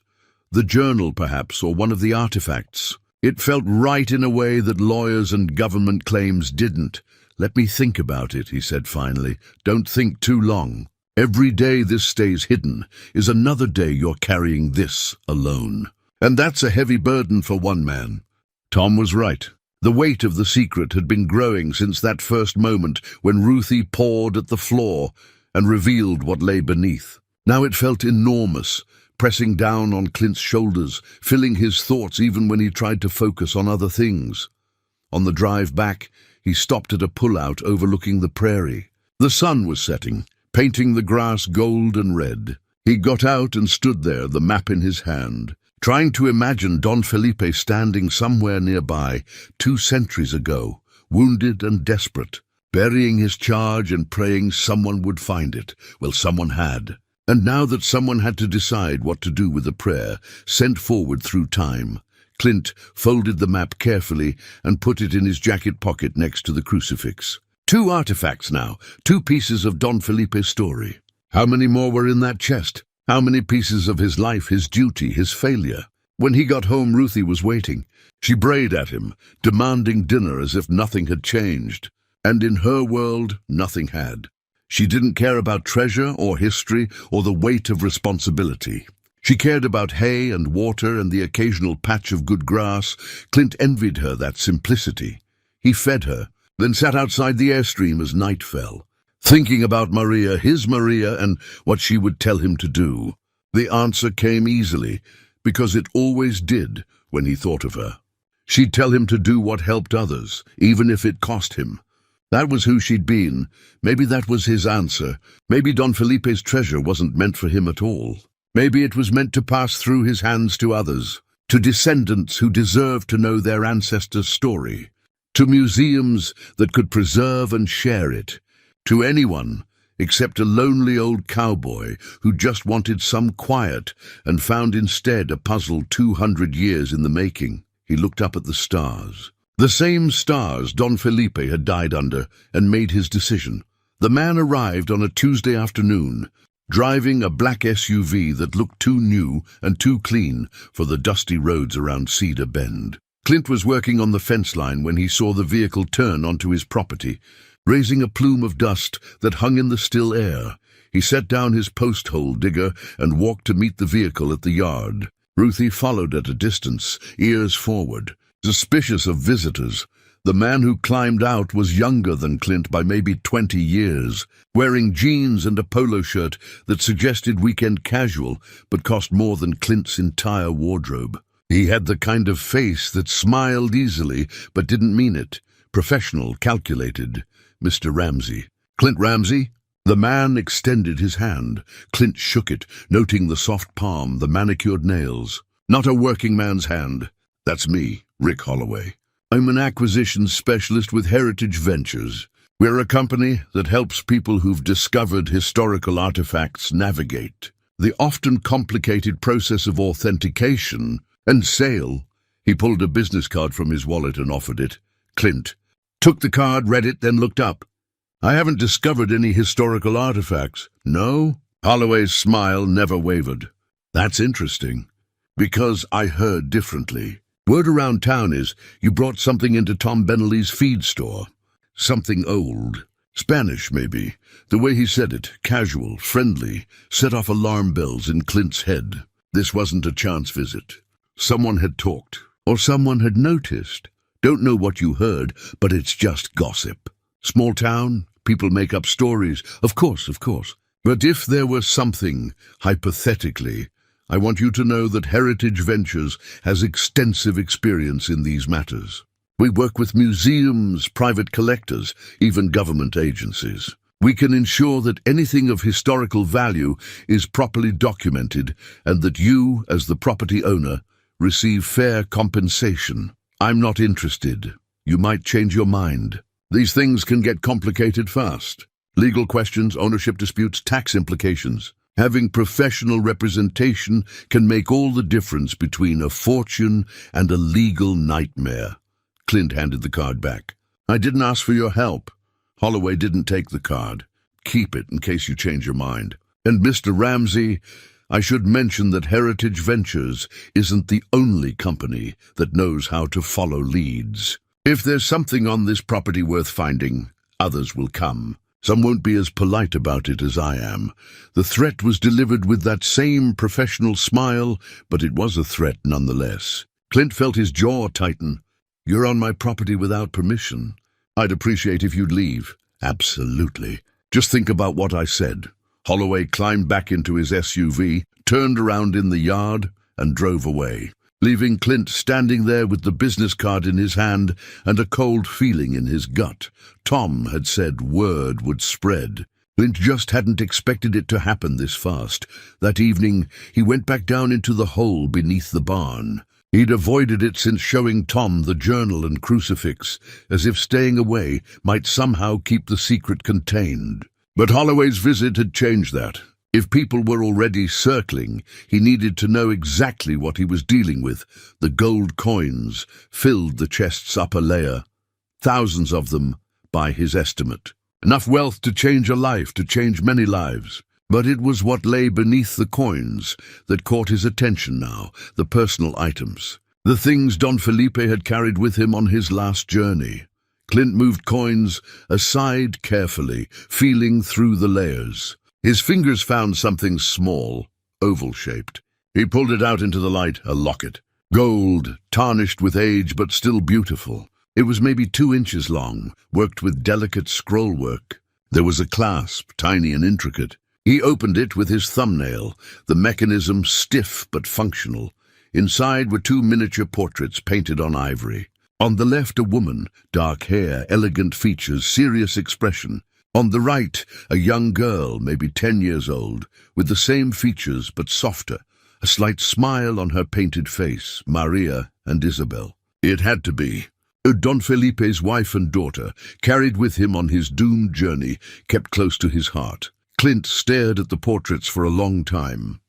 the journal perhaps, or one of the artifacts. It felt right in a way that lawyers and government claims didn't. Let me think about it, he said finally. Don't think too long. Every day this stays hidden is another day you're carrying this alone. And that's a heavy burden for one man. Tom was right. The weight of the secret had been growing since that first moment when Ruthie pawed at the floor and revealed what lay beneath. Now it felt enormous, pressing down on Clint's shoulders, filling his thoughts even when he tried to focus on other things. On the drive back, he stopped at a pullout overlooking the prairie. The sun was setting, painting the grass gold and red. He got out and stood there, the map in his hand, trying to imagine Don Felipe standing somewhere nearby 2 centuries ago, wounded and desperate, burying his charge and praying someone would find it. Well, someone had. And now that someone had to decide what to do with the prayer, sent forward through time, Clint folded the map carefully and put it in his jacket pocket next to the crucifix. 2 artifacts now, 2 pieces of Don Felipe's story. How many more were in that chest? How many pieces of his life, his duty, his failure? When he got home, Ruthie was waiting. She brayed at him, demanding dinner as if nothing had changed. And in her world, nothing had. She didn't care about treasure or history or the weight of responsibility. She cared about hay and water and the occasional patch of good grass. Clint envied her that simplicity. He fed her, then sat outside the airstream as night fell, thinking about Maria, his Maria, and what she would tell him to do. The answer came easily, because it always did when he thought of her. She'd tell him to do what helped others, even if it cost him. That was who she'd been. Maybe that was his answer. Maybe Don Felipe's treasure wasn't meant for him at all. Maybe it was meant to pass through his hands to others, to descendants who deserved to know their ancestors' story, to museums that could preserve and share it, to anyone except a lonely old cowboy who just wanted some quiet and found instead a puzzle 200 years in the making. He looked up at the stars. The same stars Don Felipe had died under, and made his decision. The man arrived on a Tuesday afternoon, driving a black SUV that looked too new and too clean for the dusty roads around Cedar Bend. Clint was working on the fence line when he saw the vehicle turn onto his property, raising a plume of dust that hung in the still air. He set down his post-hole digger and walked to meet the vehicle at the yard. Ruthie followed at a distance, ears forward, suspicious of visitors. The man who climbed out was younger than Clint by maybe 20 years, wearing jeans and a polo shirt that suggested weekend casual but cost more than Clint's entire wardrobe. He had the kind of face that smiled easily but didn't mean it. Professional, calculated. Mr. Ramsey. Clint Ramsey? The man extended his hand. Clint shook it, noting the soft palm, the manicured nails. Not a working man's hand. That's me, Rick Holloway. I'm an acquisitions specialist with Heritage Ventures. We're a company that helps people who've discovered historical artifacts navigate the often complicated process of authentication and sale. He pulled a business card from his wallet and offered it. Clint took the card, read it, then looked up. I haven't discovered any historical artifacts. No? Holloway's smile never wavered. That's interesting, because I heard differently. Word around town is you brought something into Tom Benelli's feed store. Something old. Spanish, maybe. The way he said it, casual, friendly, set off alarm bells in Clint's head. This wasn't a chance visit. Someone had talked, or someone had noticed. Don't know what you heard, but it's just gossip. Small town, people make up stories. Of course. But if there were something, hypothetically, I want you to know that Heritage Ventures has extensive experience in these matters. We work with museums, private collectors, even government agencies. We can ensure that anything of historical value is properly documented and that you, as the property owner, receive fair compensation. I'm not interested. You might change your mind. These things can get complicated fast. Legal questions, ownership disputes, tax implications. Having professional representation can make all the difference between a fortune and a legal nightmare. Clint handed the card back. I didn't ask for your help. Holloway didn't take the card. Keep it in case you change your mind. And Mr. Ramsey, I should mention that Heritage Ventures isn't the only company that knows how to follow leads. If there's something on this property worth finding, others will come. Some won't be as polite about it as I am. The threat was delivered with that same professional smile, but it was a threat nonetheless. Clint felt his jaw tighten. You're on my property without permission. I'd appreciate if you'd leave. Absolutely. Just think about what I said. Holloway climbed back into his SUV, turned around in the yard, and drove away, leaving Clint standing there with the business card in his hand and a cold feeling in his gut. Tom had said word would spread. Clint just hadn't expected it to happen this fast. That evening, he went back down into the hole beneath the barn. He'd avoided it since showing Tom the journal and crucifix, as if staying away might somehow keep the secret contained. But Holloway's visit had changed that. If people were already circling, he needed to know exactly what he was dealing with. The gold coins filled the chest's upper layer, thousands of them by his estimate. Enough wealth to change a life, to change many lives. But it was what lay beneath the coins that caught his attention now, the personal items, the things Don Felipe had carried with him on his last journey. Clint moved coins aside carefully, feeling through the layers. His fingers found something small, oval-shaped. He pulled it out into the light, a locket. Gold, tarnished with age but still beautiful. It was maybe 2 inches long, worked with delicate scrollwork. There was a clasp, tiny and intricate. He opened it with his thumbnail, the mechanism stiff but functional. Inside were 2 miniature portraits painted on ivory. On the left, a woman, dark hair, elegant features, serious expression. On the right, a young girl, maybe 10 years old, with the same features but softer, a slight smile on her painted face, Maria and Isabel. It had to be. Don Felipe's wife and daughter, carried with him on his doomed journey, kept close to his heart. Clint stared at the portraits for a long time.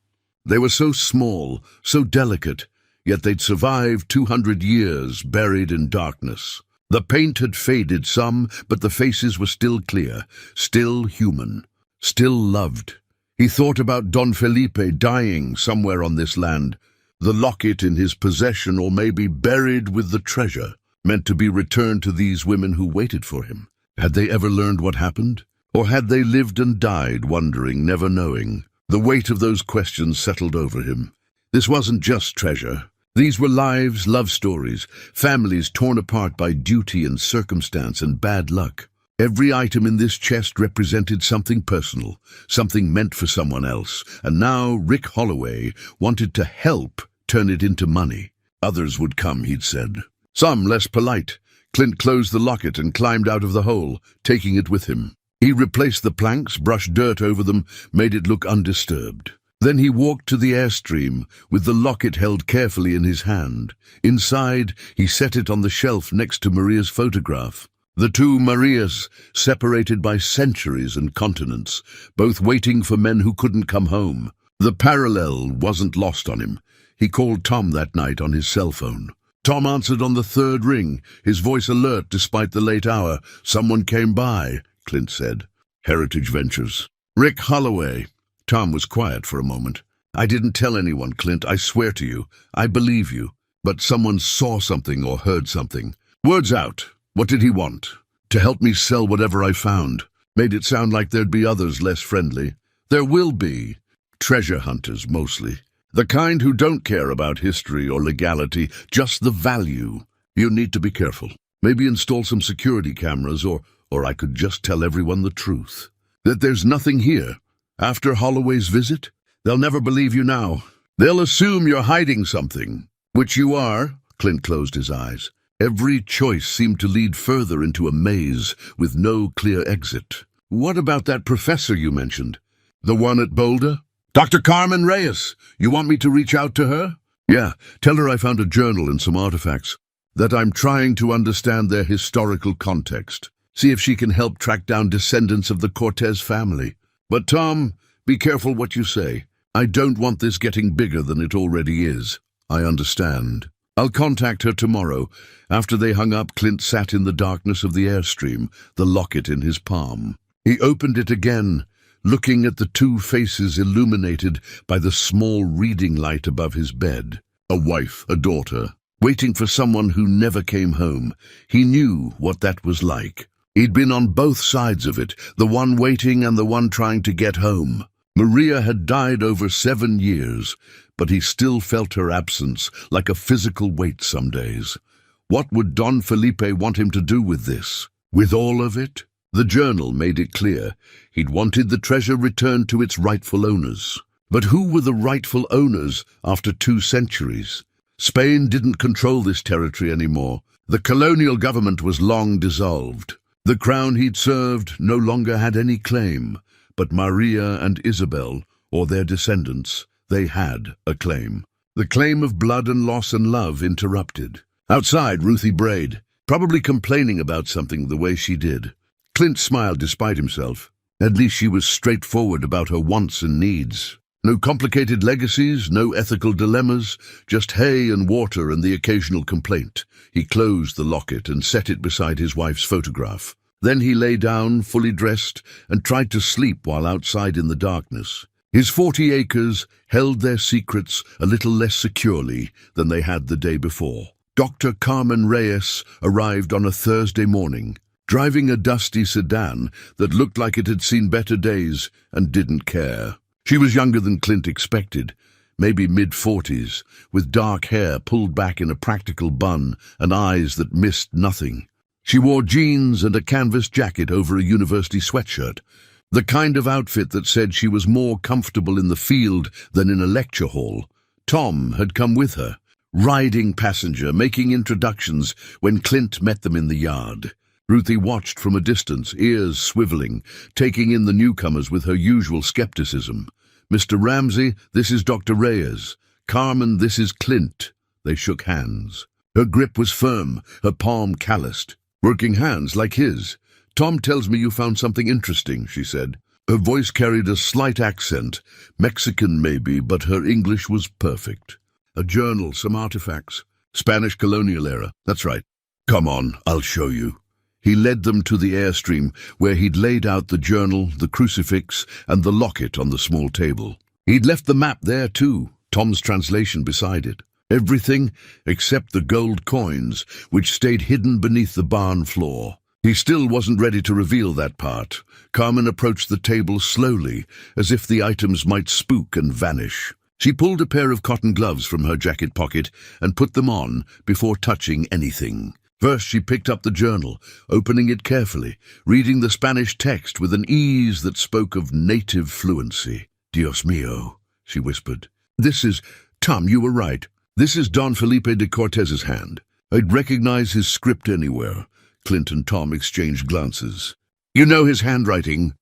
They were so small, so delicate, yet they'd survived 200 years buried in darkness. The paint had faded some, but the faces were still clear, still human, still loved. He thought about Don Felipe dying somewhere on this land, the locket in his possession, or maybe buried with the treasure, meant to be returned to these women who waited for him. Had they ever learned what happened? Or had they lived and died, wondering, never knowing? The weight of those questions settled over him. This wasn't just treasure. These were lives, love stories, families torn apart by duty and circumstance and bad luck. Every item in this chest represented something personal, something meant for someone else, and now Rick Holloway wanted to help turn it into money. Others would come, he'd said. Some less polite. Clint closed the locket and climbed out of the hole, taking it with him. He replaced the planks, brushed dirt over them, made it look undisturbed. Then he walked to the airstream, with the locket held carefully in his hand. Inside, he set it on the shelf next to Maria's photograph. The two Marias, separated by centuries and continents, both waiting for men who couldn't come home. The parallel wasn't lost on him. He called Tom that night on his cell phone. Tom answered on the third ring, his voice alert despite the late hour. "Someone came by," Clint said. "Heritage Ventures." "Rick Holloway." Tom was quiet for a moment. "I didn't tell anyone, Clint, I swear to you. I believe you. But someone saw something or heard something." "Word's out. What did he want?" "To help me sell whatever I found." Made it sound like there'd be others less friendly. "There will be. Treasure hunters, mostly. The kind who don't care about history or legality, just the value. You need to be careful. Maybe install some security cameras, or I could just tell everyone the truth. That there's nothing here. After Holloway's visit, they'll never believe you now. They'll assume you're hiding something, which you are." Clint closed his eyes. Every choice seemed to lead further into a maze with no clear exit. "What about that professor you mentioned? The one at Boulder? Dr. Carmen Reyes. You want me to reach out to her?" "Yeah, tell her I found a journal and some artifacts. That I'm trying to understand their historical context. See if she can help track down descendants of the Cortez family. But Tom, be careful what you say. I don't want this getting bigger than it already is." "I understand. I'll contact her tomorrow." After they hung up, Clint sat in the darkness of the airstream, the locket in his palm. He opened it again, looking at the two faces illuminated by the small reading light above his bed. A wife, a daughter, waiting for someone who never came home. He knew what that was like. He'd been on both sides of it, the one waiting and the one trying to get home. Maria had died over 7 years, but he still felt her absence like a physical weight some days. What would Don Felipe want him to do with this? With all of it? The journal made it clear. He'd wanted the treasure returned to its rightful owners. But who were the rightful owners after 2 centuries? Spain didn't control this territory anymore. The colonial government was long dissolved. The crown he'd served no longer had any claim. But Maria and Isabel, or their descendants, they had a claim. The claim of blood and loss and love interrupted. Outside, Ruthie brayed, probably complaining about something the way she did. Clint smiled despite himself. At least she was straightforward about her wants and needs. No complicated legacies, no ethical dilemmas, just hay and water and the occasional complaint. He closed the locket and set it beside his wife's photograph. Then he lay down, fully dressed, and tried to sleep while outside in the darkness. His 40 acres held their secrets a little less securely than they had the day before. Dr. Carmen Reyes arrived on a Thursday morning, driving a dusty sedan that looked like it had seen better days and didn't care. She was younger than Clint expected, maybe mid-40s, with dark hair pulled back in a practical bun and eyes that missed nothing. She wore jeans and a canvas jacket over a university sweatshirt, the kind of outfit that said she was more comfortable in the field than in a lecture hall. Tom had come with her, riding passenger, making introductions when Clint met them in the yard. Ruthie watched from a distance, ears swiveling, taking in the newcomers with her usual skepticism. "Mr. Ramsey, this is Dr. Reyes. Carmen, this is Clint." They shook hands. Her grip was firm, her palm calloused. "Working hands like his. Tom tells me you found something interesting," she said. Her voice carried a slight accent, Mexican maybe, but her English was perfect. "A journal, some artifacts. Spanish colonial era. That's right. Come on, I'll show you." He led them to the airstream, where he'd laid out the journal, the crucifix, and the locket on the small table. He'd left the map there too, Tom's translation beside it. Everything except the gold coins, which stayed hidden beneath the barn floor. He still wasn't ready to reveal that part. Carmen approached the table slowly, as if the items might spook and vanish. She pulled a pair of cotton gloves from her jacket pocket and put them on before touching anything. First, she picked up the journal, opening it carefully, reading the Spanish text with an ease that spoke of native fluency. "Dios mío," she whispered. "This is... Tom, you were right. This is Don Felipe de Cortez's hand. I'd recognize his script anywhere." Clint and Tom exchanged glances. "You know his handwriting?"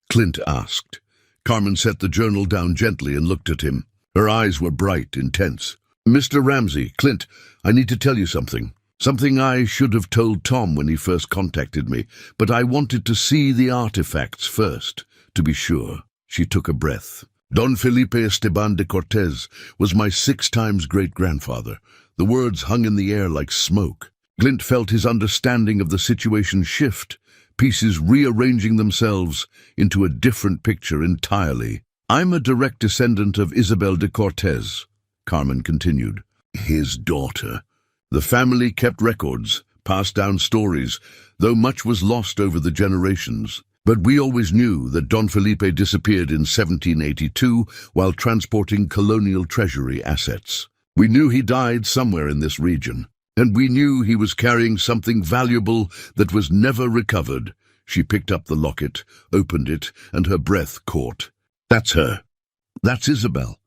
Clint asked. Carmen set the journal down gently and looked at him. Her eyes were bright, intense. "Mr. Ramsey, Clint, I need to tell you something. Something I should have told Tom when he first contacted me, but I wanted to see the artifacts first, to be sure." She took a breath. "Don Felipe Esteban de Cortez was my 6 times great-grandfather." The words hung in the air like smoke. Clint felt his understanding of the situation shift, pieces rearranging themselves into a different picture entirely. "I'm a direct descendant of Isabel de Cortez," Carmen continued. "His daughter. The family kept records, passed down stories, though much was lost over the generations. But we always knew that Don Felipe disappeared in 1782 while transporting colonial treasury assets. We knew he died somewhere in this region, and we knew he was carrying something valuable that was never recovered." She picked up the locket, opened it, and her breath caught. "That's her. That's Isabel.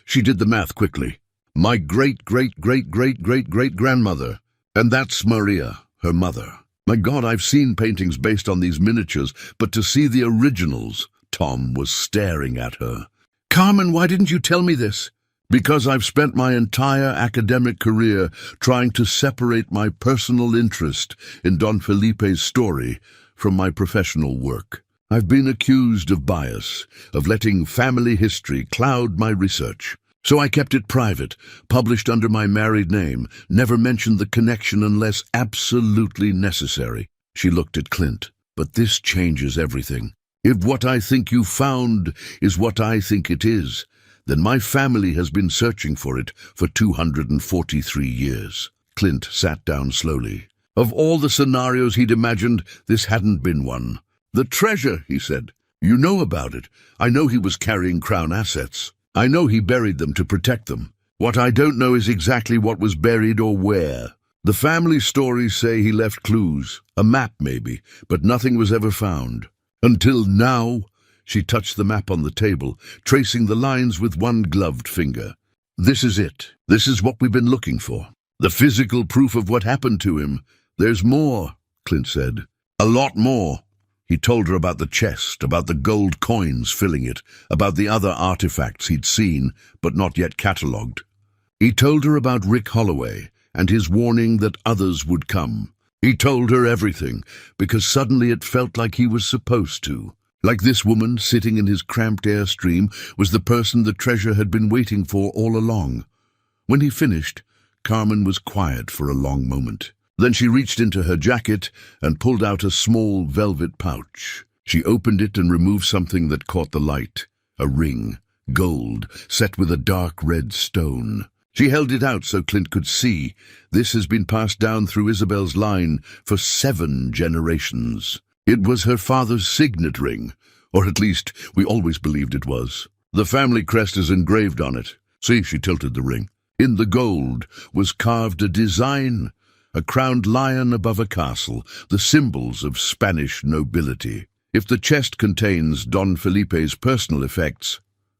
She did the math quickly. My great-great-great-great-great-great-grandmother. And that's Maria, her mother. My God, I've seen paintings based on these miniatures, but to see the originals..." Tom was staring at her. "Carmen, why didn't you tell me this?" "Because I've spent my entire academic career trying to separate my personal interest in Don Felipe's story from my professional work. I've been accused of bias, of letting family history cloud my research. So I kept it private, published under my married name, never mentioned the connection unless absolutely necessary." She looked at Clint. "But this changes everything. If what I think you found is what I think it is, then my family has been searching for it for 243 years. Clint sat down slowly. Of all the scenarios he'd imagined, this hadn't been one. "The treasure," he said. "You know about it. I know he was carrying Crown assets. I know he buried them to protect them. What I don't know is exactly what was buried or where. The family stories say he left clues, a map maybe, but nothing was ever found. Until now." She touched the map on the table, tracing the lines with one gloved finger. "This is it. This is what we've been looking for. The physical proof of what happened to him. There's more," Clint said. "A lot more." He told her about the chest, about the gold coins filling it, about the other artifacts he'd seen but not yet catalogued. He told her about Rick Holloway and his warning that others would come. He told her everything, because suddenly it felt like he was supposed to. Like this woman sitting in his cramped airstream was the person the treasure had been waiting for all along. When he finished, Carmen was quiet for a long moment. Then she reached into her jacket and pulled out a small velvet pouch. She opened it and removed something that caught the light. A ring, gold, set with a dark red stone. She held it out so Clint could see. "This has been passed down through Isabel's line for 7 generations. It was her father's signet ring, or at least we always believed it was. The family crest is engraved on it. See," she tilted the ring. "In the gold was carved a design, a crowned lion above a castle, the symbols of Spanish nobility. If the chest contains Don Felipe's personal effects,"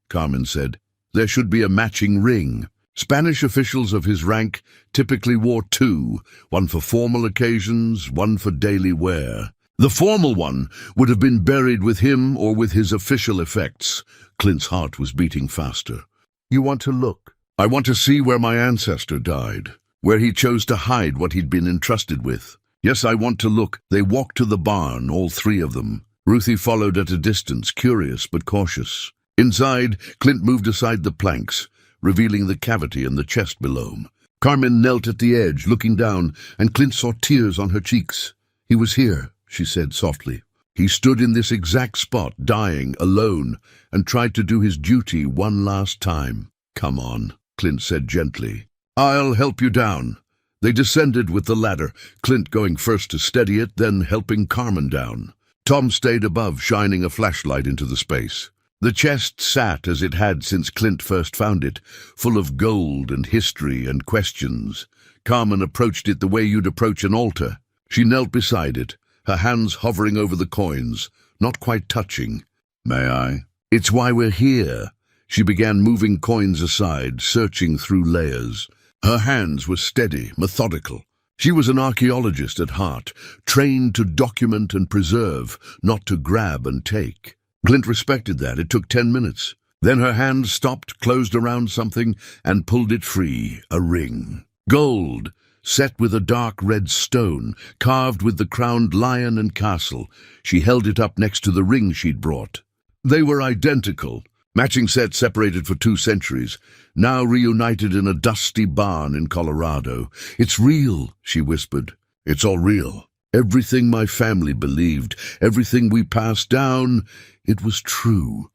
Carmen said, "there should be a matching ring. Spanish officials of his rank typically wore 2, one for formal occasions, one for daily wear. The formal one would have been buried with him or with his official effects." Clint's heart was beating faster. "You want to look? I want to see where my ancestor died, where he chose to hide what he'd been entrusted with. Yes, I want to look." They walked to the barn, all 3 of them. Ruthie followed at a distance, curious but cautious. Inside, Clint moved aside the planks, revealing the cavity in the chest below. Carmen knelt at the edge, looking down, and Clint saw tears on her cheeks. "He was here," she said softly. "He stood in this exact spot, dying, alone, and tried to do his duty one last time." "Come on," Clint said gently. "I'll help you down." They descended with the ladder, Clint going first to steady it, then helping Carmen down. Tom stayed above, shining a flashlight into the space. The chest sat as it had since Clint first found it, full of gold and history and questions. Carmen approached it the way you'd approach an altar. She knelt beside it, her hands hovering over the coins, not quite touching. "May I?" "It's why we're here." She began moving coins aside, searching through layers. Her hands were steady, methodical. She was an archaeologist at heart, trained to document and preserve, not to grab and take. Clint respected that. It took 10 minutes. Then her hands stopped, closed around something, and pulled it free, a ring. Gold, set with a dark red stone, carved with the crowned lion and castle. She held it up next to the ring she'd brought. They were identical. Matching sets separated for 2 centuries, now reunited in a dusty barn in Colorado. "It's real," she whispered. "It's all real. Everything my family believed, everything we passed down, it was true."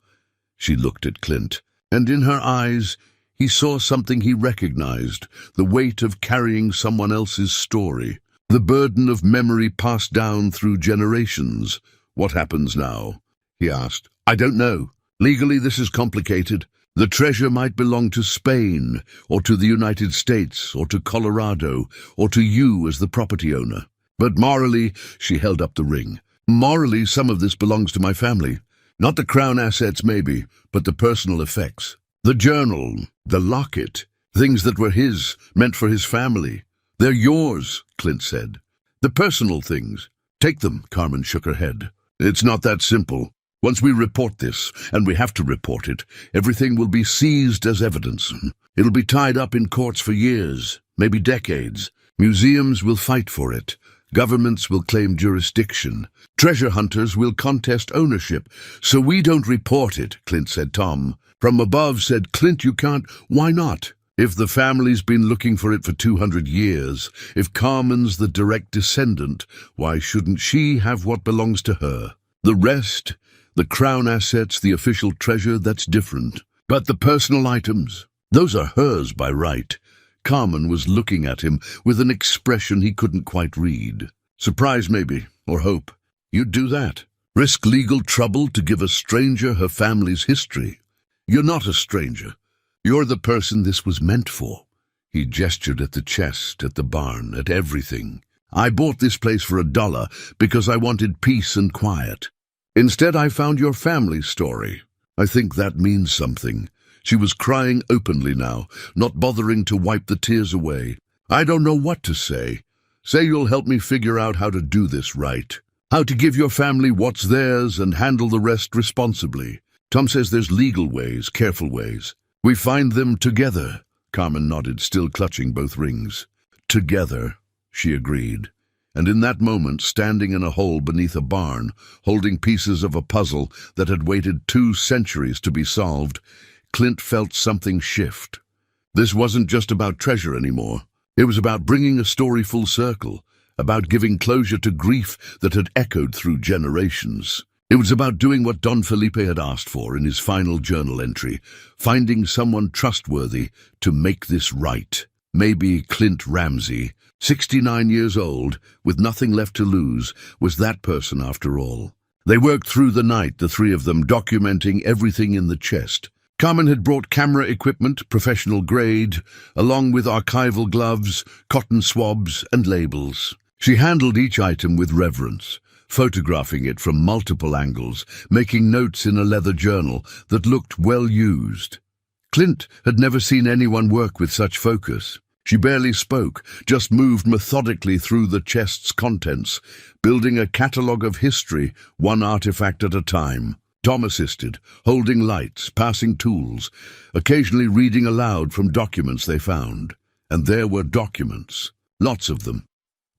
She looked at Clint, and in her eyes he saw something he recognized, the weight of carrying someone else's story, the burden of memory passed down through generations. "What happens now?" he asked. "I don't know. Legally, this is complicated. The treasure might belong to Spain, or to the United States, or to Colorado, or to you as the property owner. But morally," she held up the ring, "morally, some of this belongs to my family. Not the crown assets, maybe, but the personal effects. The journal, the locket, things that were his, meant for his family. They're yours," Clint said. "The personal things. Take them," Carmen shook her head. "It's not that simple. Once we report this, and we have to report it, everything will be seized as evidence. It'll be tied up in courts for years, maybe decades. Museums will fight for it. Governments will claim jurisdiction. Treasure hunters will contest ownership. So we don't report it," Clint said. Tom from above said, "Clint, you can't." "Why not? If the family's been looking for it for 200 years, if Carmen's the direct descendant, why shouldn't she have what belongs to her? The rest, the crown assets, the official treasure, that's different. But the personal items, those are hers by right." Carmen was looking at him with an expression he couldn't quite read. "Surprise, maybe, or hope. You'd do that? Risk legal trouble to give a stranger her family's history? You're not a stranger. You're the person this was meant for." He gestured at the chest, at the barn, at everything. "I bought this place for $1 because I wanted peace and quiet. Instead, I found your family's story. I think that means something." She was crying openly now, not bothering to wipe the tears away. "I don't know what to say. Say you'll help me figure out how to do this right. How to give your family what's theirs and handle the rest responsibly. Tom says there's legal ways, careful ways. We find them together." Carmen nodded, still clutching both rings. "Together," she agreed. And in that moment, standing in a hole beneath a barn, holding pieces of a puzzle that had waited 2 centuries to be solved, Clint felt something shift. This wasn't just about treasure anymore. It was about bringing a story full circle, about giving closure to grief that had echoed through generations. It was about doing what Don Felipe had asked for in his final journal entry, finding someone trustworthy to make this right. Maybe Clint Ramsey, 69 years old, with nothing left to lose, was that person after all. They worked through the night, the 3 of them, documenting everything in the chest. Carmen had brought camera equipment, professional grade, along with archival gloves, cotton swabs, and labels. She handled each item with reverence, photographing it from multiple angles, making notes in a leather journal that looked well used. Clint had never seen anyone work with such focus. She barely spoke, just moved methodically through the chest's contents, building a catalogue of history, one artifact at a time. Tom assisted, holding lights, passing tools, occasionally reading aloud from documents they found. And there were documents, lots of them.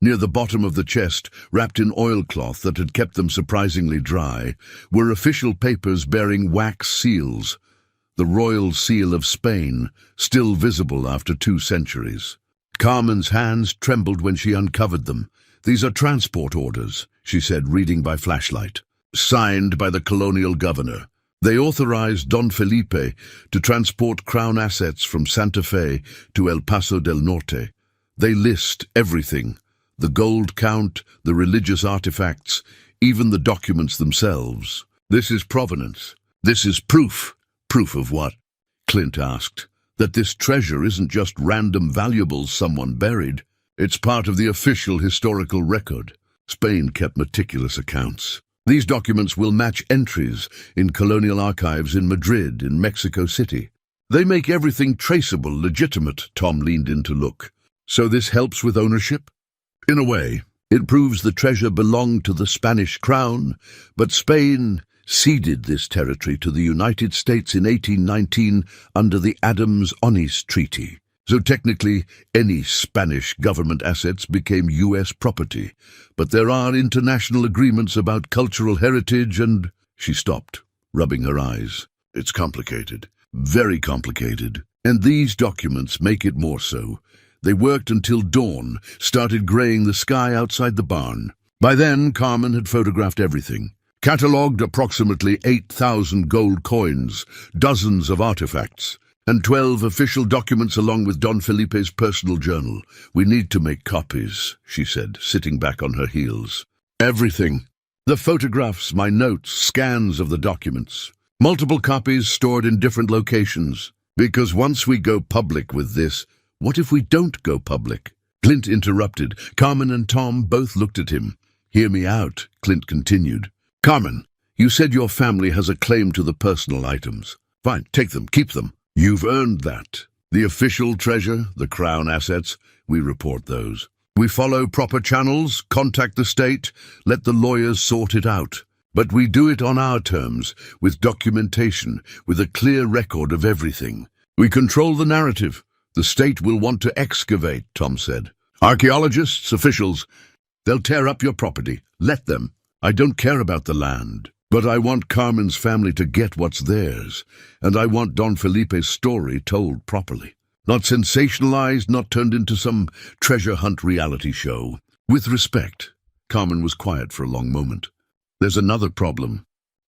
Near the bottom of the chest, wrapped in oilcloth that had kept them surprisingly dry, were official papers bearing wax seals. The royal seal of Spain, still visible after 2 centuries. Carmen's hands trembled when she uncovered them. "These are transport orders," she said, reading by flashlight. "Signed by the colonial governor. They authorized Don Felipe to transport crown assets from Santa Fe to El Paso del Norte. They list everything, the gold count, the religious artifacts, even the documents themselves. This is provenance. This is proof. Proof of what? Clint asked. That this treasure isn't just random valuables someone buried. It's part of the official historical record. Spain kept meticulous accounts. These documents will match entries in colonial archives in Madrid, in Mexico City. They make everything traceable, legitimate. Tom leaned in to look. So this helps with ownership? In a way. It proves the treasure belonged to the Spanish crown, but Spain ceded this territory to the United States in 1819 under the Adams-Onis Treaty. So technically, any Spanish government assets became U.S. property. But there are international agreements about cultural heritage and... She stopped, rubbing her eyes. It's complicated. Very complicated. And these documents make it more so. They worked until dawn, started graying the sky outside the barn. By then, Carmen had photographed everything. Catalogued approximately 8,000 gold coins, dozens of artifacts, and 12 official documents along with Don Felipe's personal journal. We need to make copies, she said, sitting back on her heels. Everything. The photographs, my notes, scans of the documents. Multiple copies stored in different locations. Because once we go public with this, what if we don't go public? Clint interrupted. Carmen and Tom both looked at him. Hear me out, Clint continued. Carmen, you said your family has a claim to the personal items. Fine, take them, keep them. You've earned that. The official treasure, the crown assets, we report those. We follow proper channels, contact the state, let the lawyers sort it out. But we do it on our terms, with documentation, with a clear record of everything. We control the narrative. The state will want to excavate, Tom said. Archaeologists, officials, they'll tear up your property. Let them. I don't care about the land. But I want Carmen's family to get what's theirs, and I want Don Felipe's story told properly. Not sensationalized, not turned into some treasure hunt reality show. With respect, Carmen was quiet for a long moment. There's another problem.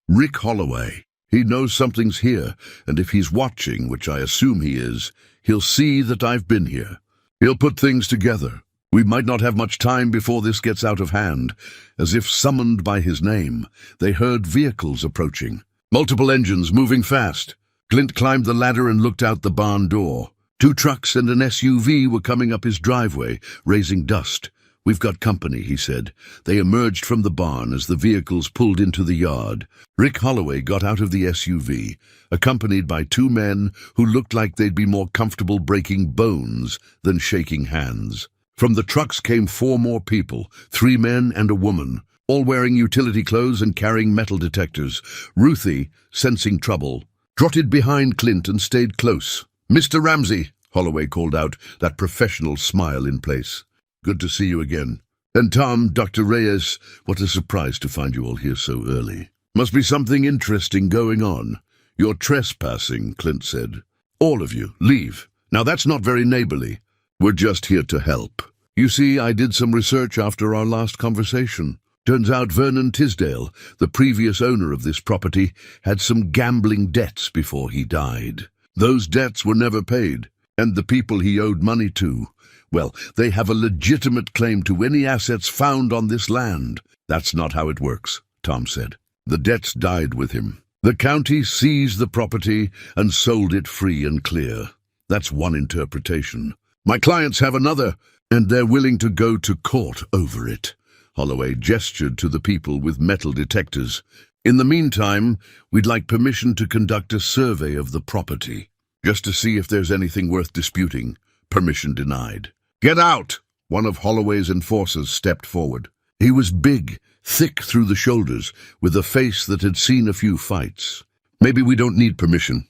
Rick Holloway. He knows something's here, and if he's watching, which I assume he is, he'll see that I've been here. He'll put things together. We might not have much time before this gets out of hand. As if summoned by his name, they heard vehicles approaching. Multiple engines moving fast. Clint climbed the ladder and looked out the barn door. 2 trucks and an SUV were coming up his driveway, raising dust. We've got company, he said. They emerged from the barn as the vehicles pulled into the yard. Rick Holloway got out of the SUV, accompanied by 2 men who looked like they'd be more comfortable breaking bones than shaking hands. From the trucks came 4 more people, 3 men and a woman, all wearing utility clothes and carrying metal detectors. Ruthie, sensing trouble, trotted behind Clint and stayed close. Mr. Ramsey, Holloway called out, that professional smile in place. Good to see you again. And Tom, Dr. Reyes, what a surprise to find you all here so early. Must be something interesting going on. You're trespassing, Clint said. All of you, leave. Now that's not very neighborly. We're just here to help. You see, I did some research after our last conversation. Turns out Vernon Tisdale, the previous owner of this property, had some gambling debts before he died. Those debts were never paid, and the people he owed money to, well, they have a legitimate claim to any assets found on this land. That's not how it works, Tom said. The debts died with him. The county seized the property and sold it free and clear. That's one interpretation. My clients have another, and they're willing to go to court over it. Holloway gestured to the people with metal detectors. In the meantime, we'd like permission to conduct a survey of the property, just to see if there's anything worth disputing. Permission denied. Get out! One of Holloway's enforcers stepped forward. He was big, thick through the shoulders, with a face that had seen a few fights. Maybe we don't need permission.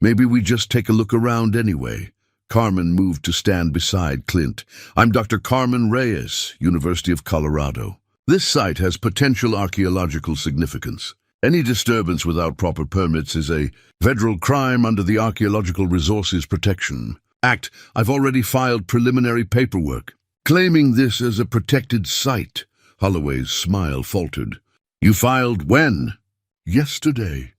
Maybe we just take a look around anyway. Carmen moved to stand beside Clint. I'm Dr. Carmen Reyes, University of Colorado. This site has potential archaeological significance. Any disturbance without proper permits is a federal crime under the Archaeological Resources Protection Act. I've already filed preliminary paperwork, claiming this as a protected site. Holloway's smile faltered. You filed when? Yesterday.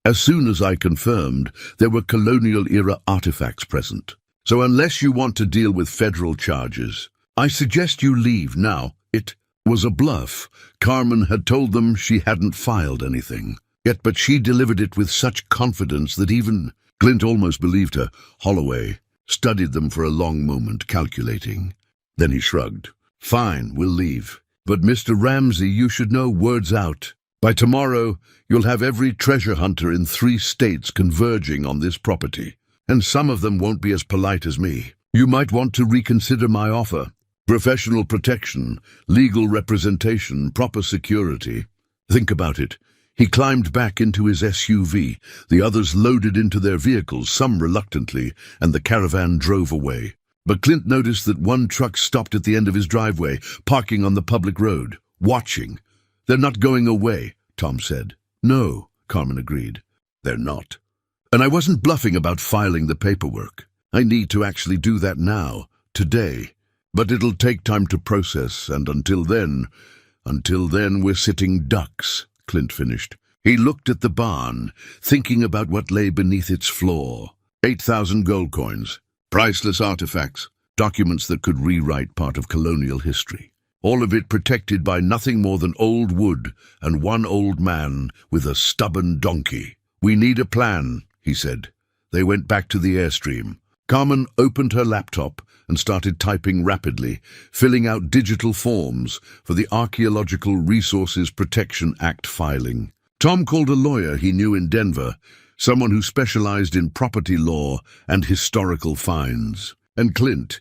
As soon as I confirmed there were colonial-era artifacts present. So unless you want to deal with federal charges, I suggest you leave now. It was a bluff. Carmen had told them she hadn't filed anything. But she delivered it with such confidence that even Clint almost believed her. Holloway studied them for a long moment, calculating. Then he shrugged. Fine, we'll leave. But Mr. Ramsey, you should know, word's out. By tomorrow, you'll have every treasure hunter in 3 states converging on this property. And some of them won't be as polite as me. You might want to reconsider my offer. Professional protection, legal representation, proper security. Think about it. He climbed back into his SUV. The others loaded into their vehicles, some reluctantly, and the caravan drove away. But Clint noticed that one truck stopped at the end of his driveway, parking on the public road, watching. They're not going away, Tom said. No, Carmen agreed. They're not. And I wasn't bluffing about filing the paperwork. I need to actually do that now, today. But it'll take time to process, and until then we're sitting ducks, Clint finished. He looked at the barn, thinking about what lay beneath its floor. 8,000 gold coins, priceless artifacts, documents that could rewrite part of colonial history. All of it protected by nothing more than old wood and one old man with a stubborn donkey. We need a plan, he said. They went back to the Airstream. Carmen opened her laptop and started typing rapidly, filling out digital forms for the Archaeological Resources Protection Act filing. Tom called a lawyer he knew in Denver, someone who specialized in property law and historical finds. And Clint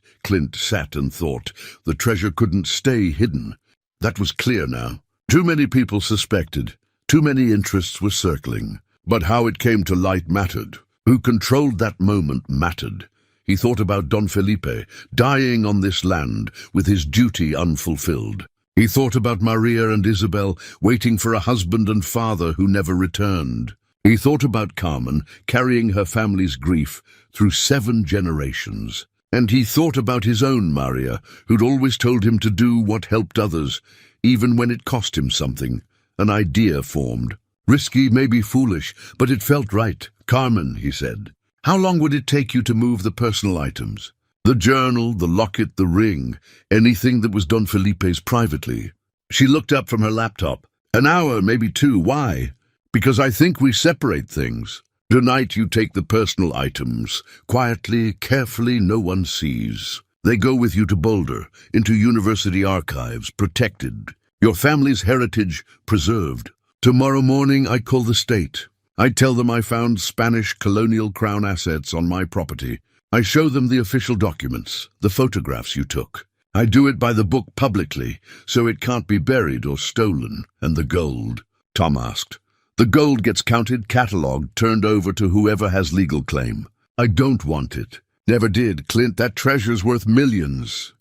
sat and thought. The treasure couldn't stay hidden. That was clear now. Too many people suspected. Too many interests were circling. But how it came to light mattered. Who controlled that moment mattered. He thought about Don Felipe, dying on this land, with his duty unfulfilled. He thought about Maria and Isabel, waiting for a husband and father who never returned. He thought about Carmen, carrying her family's grief through 7 generations. And he thought about his own Maria, who'd always told him to do what helped others, even when it cost him something. An idea formed. Risky, maybe foolish, but it felt right. Carmen, he said, how long would it take you to move the personal items? The journal, the locket, the ring, anything that was Don Felipe's privately. She looked up from her laptop. An hour, maybe 2. Why? Because I think we separate things. Tonight you take the personal items. Quietly, carefully, no one sees. They go with you to Boulder, into university archives, protected. Your family's heritage preserved. Tomorrow morning I call the state. I tell them I found Spanish colonial crown assets on my property. I show them the official documents, the photographs you took. I do it by the book publicly, so it can't be buried or stolen. And the gold? Tom asked. The gold gets counted, catalogued, turned over to whoever has legal claim. I don't want it. Never did, Clint. That treasure's worth millions.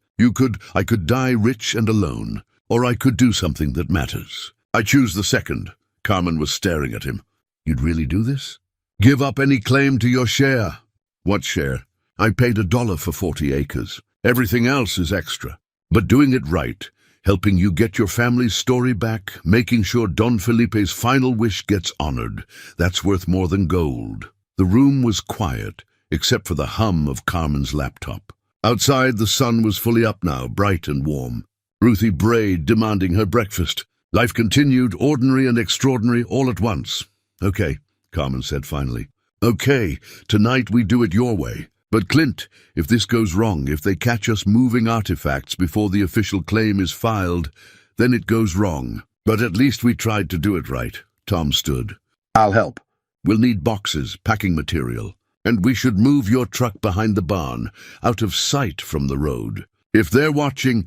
I could die rich and alone, or I could do something that matters. I choose the second. Carmen was staring at him. You'd really do this? Give up any claim to your share. What share? I paid $1 for 40 acres. Everything else is extra. But doing it right, helping you get your family's story back, making sure Don Felipe's final wish gets honored, that's worth more than gold. The room was quiet, except for the hum of Carmen's laptop. Outside, the sun was fully up now, bright and warm. Ruthie brayed, demanding her breakfast. Life continued, ordinary and extraordinary, all at once. Okay, Carmen said finally. Okay, tonight we do it your way. But Clint, if this goes wrong, if they catch us moving artifacts before the official claim is filed, then it goes wrong. But at least we tried to do it right. Tom stood. I'll help. We'll need boxes, packing material. And we should move your truck behind the barn, out of sight from the road. If they're watching,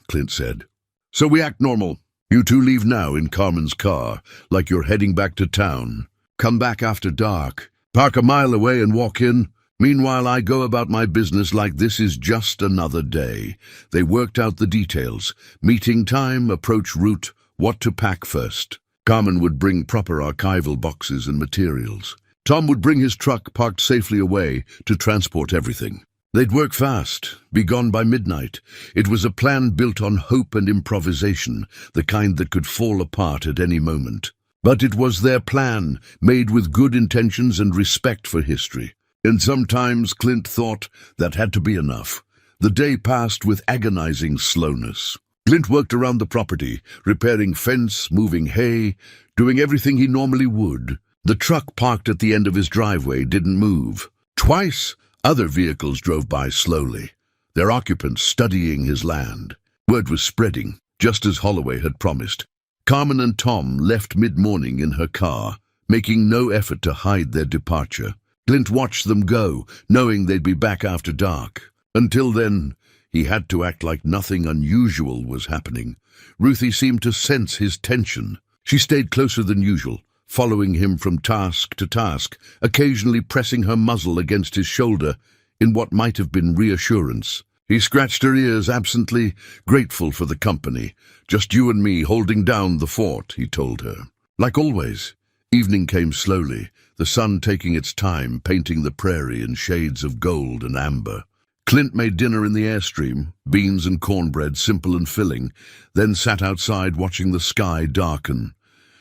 Clint said. So we act normal. You two leave now in Carmen's car, like you're heading back to town. Come back after dark. Park a mile away and walk in. Meanwhile, I go about my business like this is just another day. They worked out the details. Meeting time, approach route, what to pack first. Carmen would bring proper archival boxes and materials. Tom would bring his truck parked safely away to transport everything. They'd work fast, be gone by midnight. It was a plan built on hope and improvisation, the kind that could fall apart at any moment. But it was their plan, made with good intentions and respect for history. And sometimes, Clint thought, that had to be enough. The day passed with agonizing slowness. Clint worked around the property, repairing fence, moving hay, doing everything he normally would. The truck parked at the end of his driveway didn't move. Twice, other vehicles drove by slowly, their occupants studying his land. Word was spreading, just as Holloway had promised. Carmen and Tom left mid-morning in her car, making no effort to hide their departure. Clint watched them go, knowing they'd be back after dark. Until then, he had to act like nothing unusual was happening. Ruthie seemed to sense his tension. She stayed closer than usual, following him from task to task, occasionally pressing her muzzle against his shoulder in what might have been reassurance. He scratched her ears absently, grateful for the company. "Just you and me holding down the fort," he told her. Like always, evening came slowly, the sun taking its time, painting the prairie in shades of gold and amber. Clint made dinner in the Airstream, beans and cornbread, simple and filling, then sat outside watching the sky darken.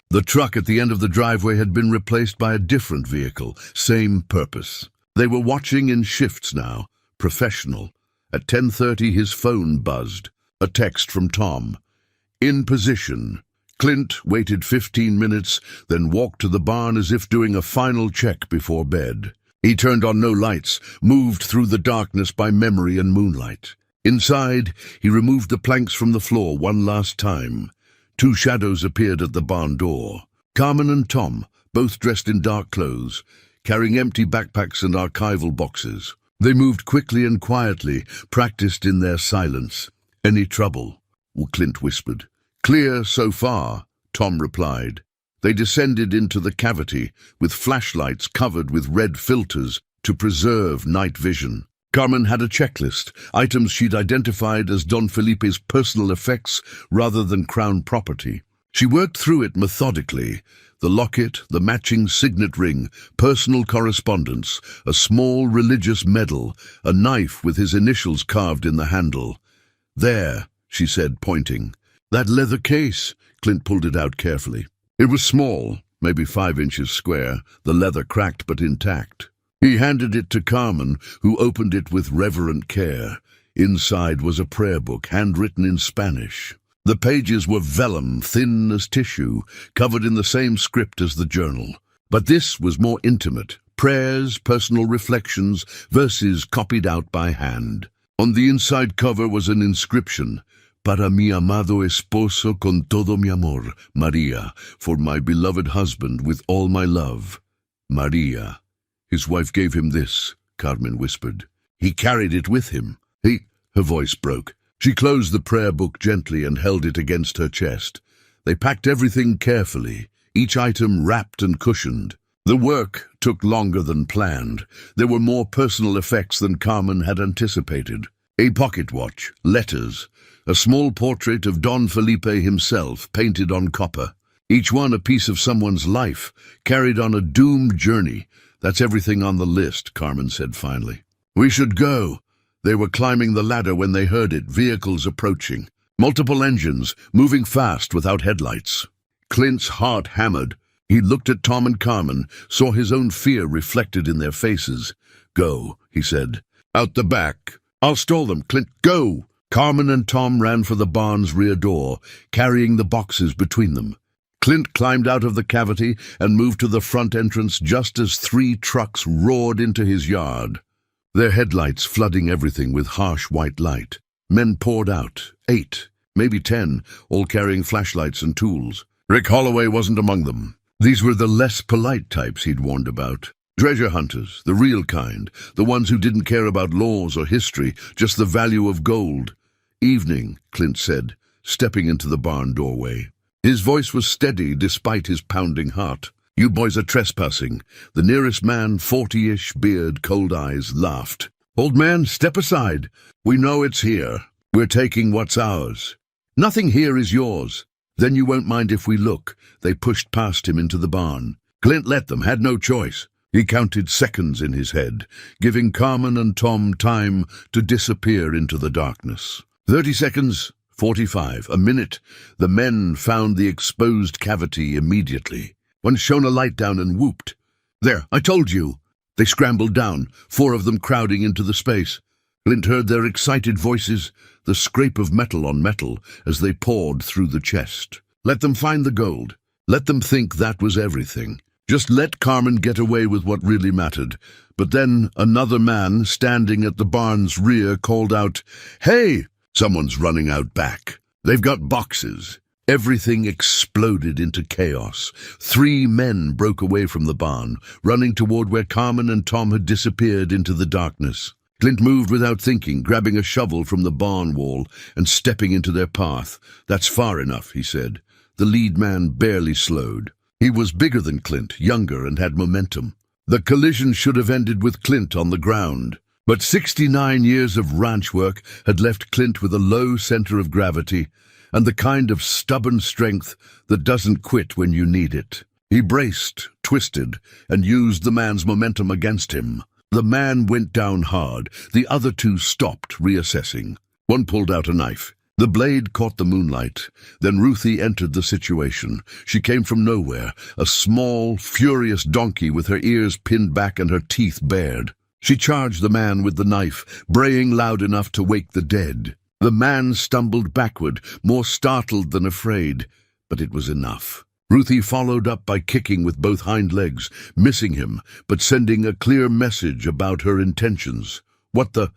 The truck at the end of the driveway had been replaced by a different vehicle, same purpose. They were watching in shifts now, professional. At 10:30 his phone buzzed, a text from Tom. "In position." Clint waited 15 minutes, then walked to the barn as if doing a final check before bed. He turned on no lights, moved through the darkness by memory and moonlight. Inside, he removed the planks from the floor one last time. Two shadows appeared at the barn door. Carmen and Tom, both dressed in dark clothes, carrying empty backpacks and archival boxes. They moved quickly and quietly, practiced in their silence. "Any trouble?" Clint whispered. "Clear so far," Tom replied. They descended into the cavity, with flashlights covered with red filters to preserve night vision. Carmen had a checklist, items she'd identified as Don Felipe's personal effects rather than crown property. She worked through it methodically. The locket, the matching signet ring, personal correspondence, a small religious medal, a knife with his initials carved in the handle. "There," she said, pointing. "That leather case." Clint pulled it out carefully. It was small, maybe 5 inches square, the leather cracked but intact. He handed it to Carmen, who opened it with reverent care. Inside was a prayer book, handwritten in Spanish. The pages were vellum, thin as tissue, covered in the same script as the journal. But this was more intimate. Prayers, personal reflections, verses copied out by hand. On the inside cover was an inscription. "Para mi amado esposo con todo mi amor, Maria, for my beloved husband with all my love, Maria." His wife gave him this, Carmen whispered. He carried it with him. Her voice broke. She closed the prayer book gently and held it against her chest. They packed everything carefully, each item wrapped and cushioned. The work took longer than planned. There were more personal effects than Carmen had anticipated. A pocket watch, letters, a small portrait of Don Felipe himself painted on copper. Each one a piece of someone's life, carried on a doomed journey. "That's everything on the list," Carmen said finally. "We should go." They were climbing the ladder when they heard it, vehicles approaching. Multiple engines, moving fast without headlights. Clint's heart hammered. He looked at Tom and Carmen, saw his own fear reflected in their faces. "Go," he said. "Out the back." "I'll stall them, Clint, go!" Carmen and Tom ran for the barn's rear door, carrying the boxes between them. Clint climbed out of the cavity and moved to the front entrance just as 3 trucks roared into his yard, their headlights flooding everything with harsh white light. Men poured out, 8, maybe 10, all carrying flashlights and tools. Rick Holloway wasn't among them. These were the less polite types he'd warned about. Treasure hunters, the real kind, the ones who didn't care about laws or history, just the value of gold. "Evening," Clint said, stepping into the barn doorway. His voice was steady despite his pounding heart. "You boys are trespassing." The nearest man, 40-ish, beard, cold eyes, laughed. "Old man, step aside. We know it's here. We're taking what's ours." "Nothing here is yours." "Then you won't mind if we look." They pushed past him into the barn. Clint let them, had no choice. He counted seconds in his head, giving Carmen and Tom time to disappear into the darkness. 30 seconds, 45, a minute. The men found the exposed cavity immediately. One shone a light down and whooped. "There, I told you!" They scrambled down, 4 of them crowding into the space. Clint heard their excited voices, the scrape of metal on metal as they poured through the chest. Let them find the gold. Let them think that was everything. Just let Carmen get away with what really mattered. But then another man standing at the barn's rear called out, "Hey! Someone's running out back. They've got boxes." Everything exploded into chaos. 3 men broke away from the barn, running toward where Carmen and Tom had disappeared into the darkness. Clint moved without thinking, grabbing a shovel from the barn wall and stepping into their path. "That's far enough," he said. The lead man barely slowed. He was bigger than Clint, younger, and had momentum. The collision should have ended with Clint on the ground. But 69 years of ranch work had left Clint with a low center of gravity and the kind of stubborn strength that doesn't quit when you need it. He braced, twisted, and used the man's momentum against him. The man went down hard. The other 2 stopped, reassessing. One pulled out a knife. The blade caught the moonlight. Then Ruthie entered the situation. She came from nowhere, a small, furious donkey with her ears pinned back and her teeth bared. She charged the man with the knife, braying loud enough to wake the dead. The man stumbled backward, more startled than afraid, but it was enough. Ruthie followed up by kicking with both hind legs, missing him, but sending a clear message about her intentions. What the...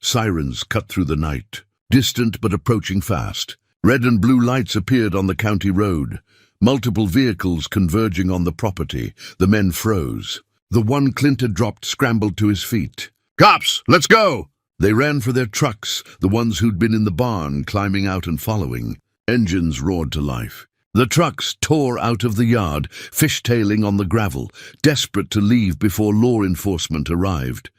Sirens cut through the night. Distant but approaching fast. Red and blue lights appeared on the county road. Multiple vehicles converging on the property. The men froze. The one Clint had dropped scrambled to his feet. "Cops, let's go!" They ran for their trucks, the ones who'd been in the barn, climbing out and following. Engines roared to life. The trucks tore out of the yard, fishtailing on the gravel, desperate to leave before law enforcement arrived.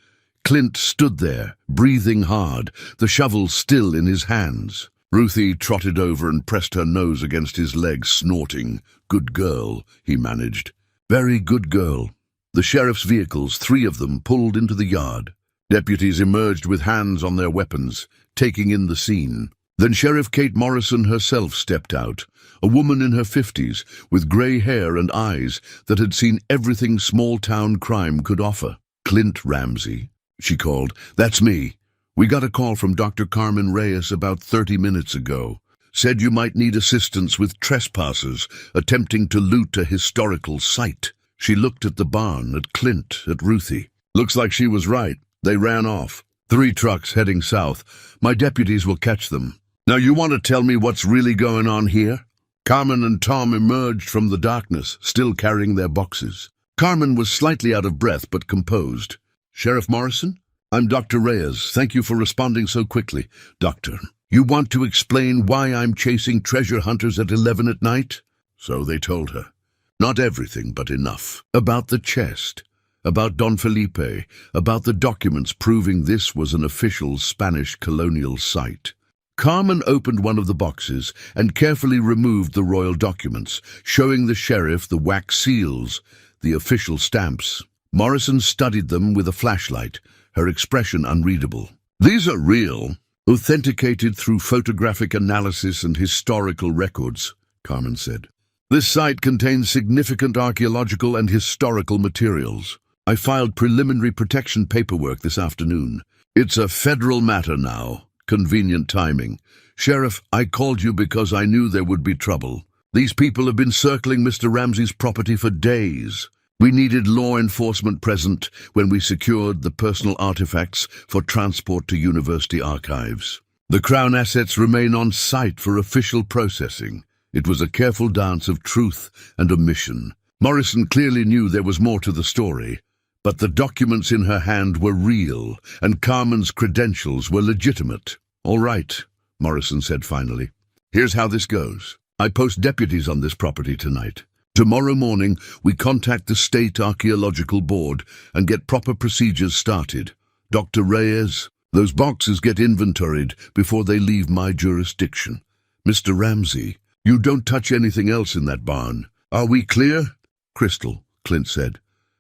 Clint stood there, breathing hard, the shovel still in his hands. Ruthie trotted over and pressed her nose against his leg, snorting. "Good girl," he managed. "Very good girl." The sheriff's vehicles, 3 of them, pulled into the yard. Deputies emerged with hands on their weapons, taking in the scene. Then Sheriff Kate Morrison herself stepped out, a woman in her 50s, with gray hair and eyes that had seen everything small-town crime could offer. "Clint Ramsey," she called. "That's me. We got a call from Dr. Carmen Reyes about 30 minutes ago. Said you might need assistance with trespassers attempting to loot a historical site." She looked at the barn, at Clint, at Ruthie. "Looks like she was right. They ran off. 3 trucks heading south. My deputies will catch them. Now you want to tell me what's really going on here?" Carmen and Tom emerged from the darkness, still carrying their boxes. Carmen was slightly out of breath but composed. "Sheriff Morrison? I'm Dr. Reyes. Thank you for responding so quickly. Doctor, you want to explain why I'm chasing treasure hunters at 11 at night?" So they told her. Not everything, but enough. About the chest. About Don Felipe, about the documents proving this was an official Spanish colonial site. Carmen opened one of the boxes and carefully removed the royal documents, showing the sheriff the wax seals, the official stamps. Morrison studied them with a flashlight, her expression unreadable. "These are real, authenticated through photographic analysis and historical records," Carmen said. "This site contains significant archaeological and historical materials. I filed preliminary protection paperwork this afternoon. It's a federal matter now. Convenient timing. Sheriff, I called you because I knew there would be trouble. These people have been circling Mr. Ramsey's property for days. We needed law enforcement present when we secured the personal artifacts for transport to university archives. The Crown assets remain on site for official processing. It was a careful dance of truth and omission. Morrison clearly knew there was more to the story. But the documents in her hand were real, and Carmen's credentials were legitimate. "All right," Morrison said finally. "Here's how this goes. I post deputies on this property tonight. Tomorrow morning, we contact the State Archaeological Board and get proper procedures started. Dr. Reyes, those boxes get inventoried before they leave my jurisdiction. Mr. Ramsey, you don't touch anything else in that barn. Are we clear?" "Crystal," Clint said.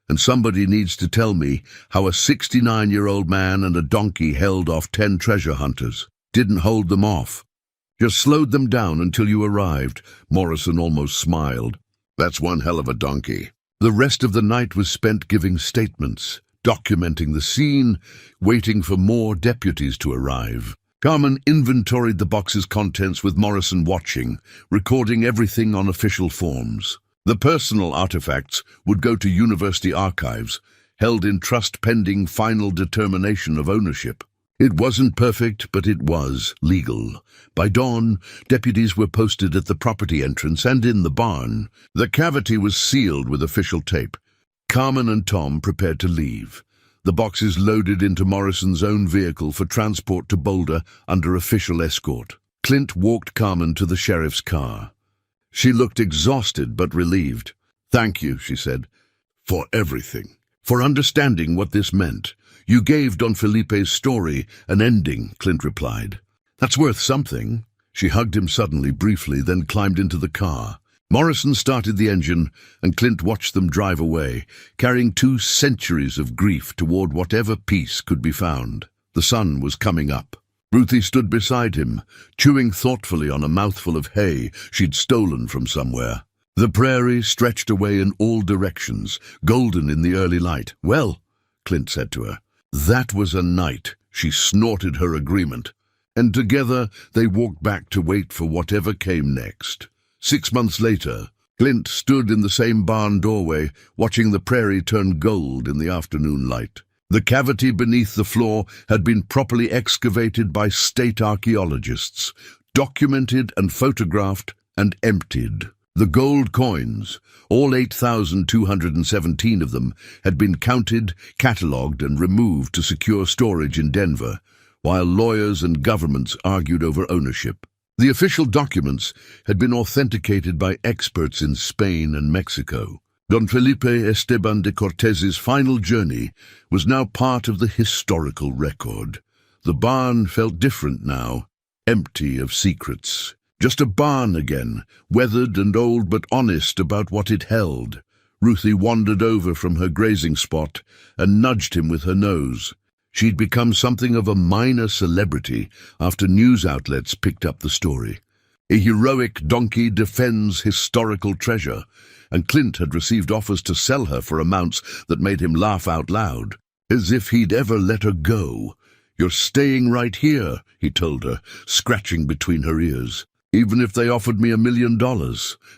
"And somebody needs to tell me how a 69-year-old man and a donkey held off 10 treasure hunters. Didn't hold them off. Just slowed them down until you arrived." Morrison almost smiled. "That's one hell of a donkey." The rest of the night was spent giving statements, documenting the scene, waiting for more deputies to arrive. Carmen inventoried the box's contents with Morrison watching, recording everything on official forms. The personal artifacts would go to university archives, held in trust pending final determination of ownership. It wasn't perfect, but it was legal. By dawn, deputies were posted at the property entrance and in the barn. The cavity was sealed with official tape. Carmen and Tom prepared to leave. The boxes loaded into Morrison's own vehicle for transport to Boulder under official escort. Clint walked Carmen to the sheriff's car. She looked exhausted but relieved. "Thank you," she said, "for everything, for understanding what this meant. You gave Don Felipe's story an ending," Clint replied. "That's worth something." She hugged him suddenly, briefly, then climbed into the car. Morrison started the engine, and Clint watched them drive away, carrying 2 centuries of grief toward whatever peace could be found. The sun was coming up. Ruthie stood beside him, chewing thoughtfully on a mouthful of hay she'd stolen from somewhere. The prairie stretched away in all directions, golden in the early light. "Well," Clint said to her, "that was a night." She snorted her agreement, and together they walked back to wait for whatever came next. 6 months later, Clint stood in the same barn doorway, watching the prairie turn gold in the afternoon light. The cavity beneath the floor had been properly excavated by state archaeologists, documented and photographed and emptied. The gold coins, all 8,217 of them, had been counted, catalogued, and removed to secure storage in Denver, while lawyers and governments argued over ownership. The official documents had been authenticated by experts in Spain and Mexico. Don Felipe Esteban de Cortez's final journey was now part of the historical record. The barn felt different now, empty of secrets. Just a barn again, weathered and old but honest about what it held. Ruthie wandered over from her grazing spot and nudged him with her nose. She'd become something of a minor celebrity after news outlets picked up the story. A heroic donkey defends historical treasure, and Clint had received offers to sell her for amounts that made him laugh out loud, as if he'd ever let her go. "You're staying right here," he told her, scratching between her ears. "Even if they offered me $1 million,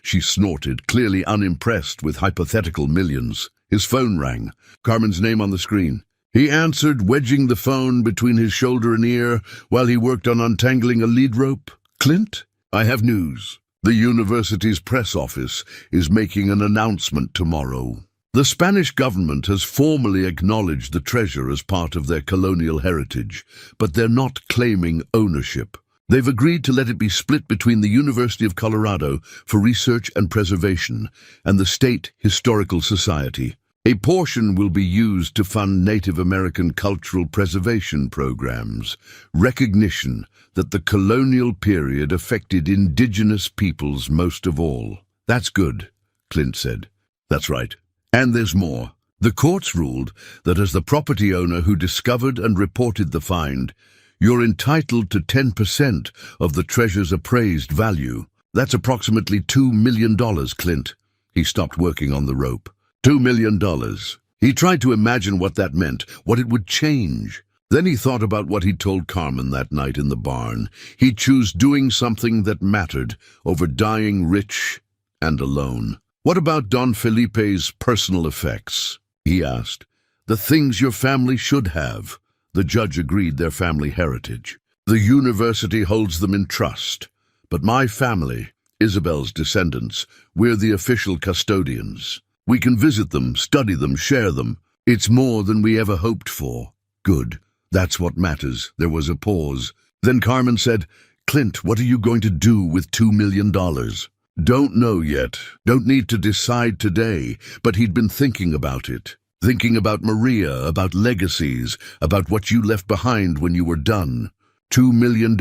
she snorted, clearly unimpressed with hypothetical millions. His phone rang, Carmen's name on the screen. He answered, wedging the phone between his shoulder and ear while he worked on untangling a lead rope. "Clint, I have news. The university's press office is making an announcement tomorrow. The Spanish government has formally acknowledged the treasure as part of their colonial heritage, but they're not claiming ownership. They've agreed to let it be split between the University of Colorado for research and preservation and the State Historical Society. A portion will be used to fund Native American cultural preservation programs, recognition that the colonial period affected indigenous peoples most of all." "That's good," Clint said. "That's right. And there's more. The courts ruled that as the property owner who discovered and reported the find, you're entitled to 10% of the treasure's appraised value. That's approximately $2 million, Clint." He stopped working on the rope. $2 million. He tried to imagine what that meant, what it would change. Then he thought about what he'd told Carmen that night in the barn. He'd choose doing something that mattered over dying rich and alone. "What about Don Felipe's personal effects?" he asked. "The things your family should have." The judge agreed, their family heritage. "The university holds them in trust. But my family, Isabel's descendants, we're the official custodians. We can visit them, study them, share them. It's more than we ever hoped for." "Good. That's what matters." There was a pause. Then Carmen said, "Clint, what are you going to do with $2 million? "Don't know yet. Don't need to decide today." But he'd been thinking about it. Thinking about Maria, about legacies, about what you left behind when you were done. $2 million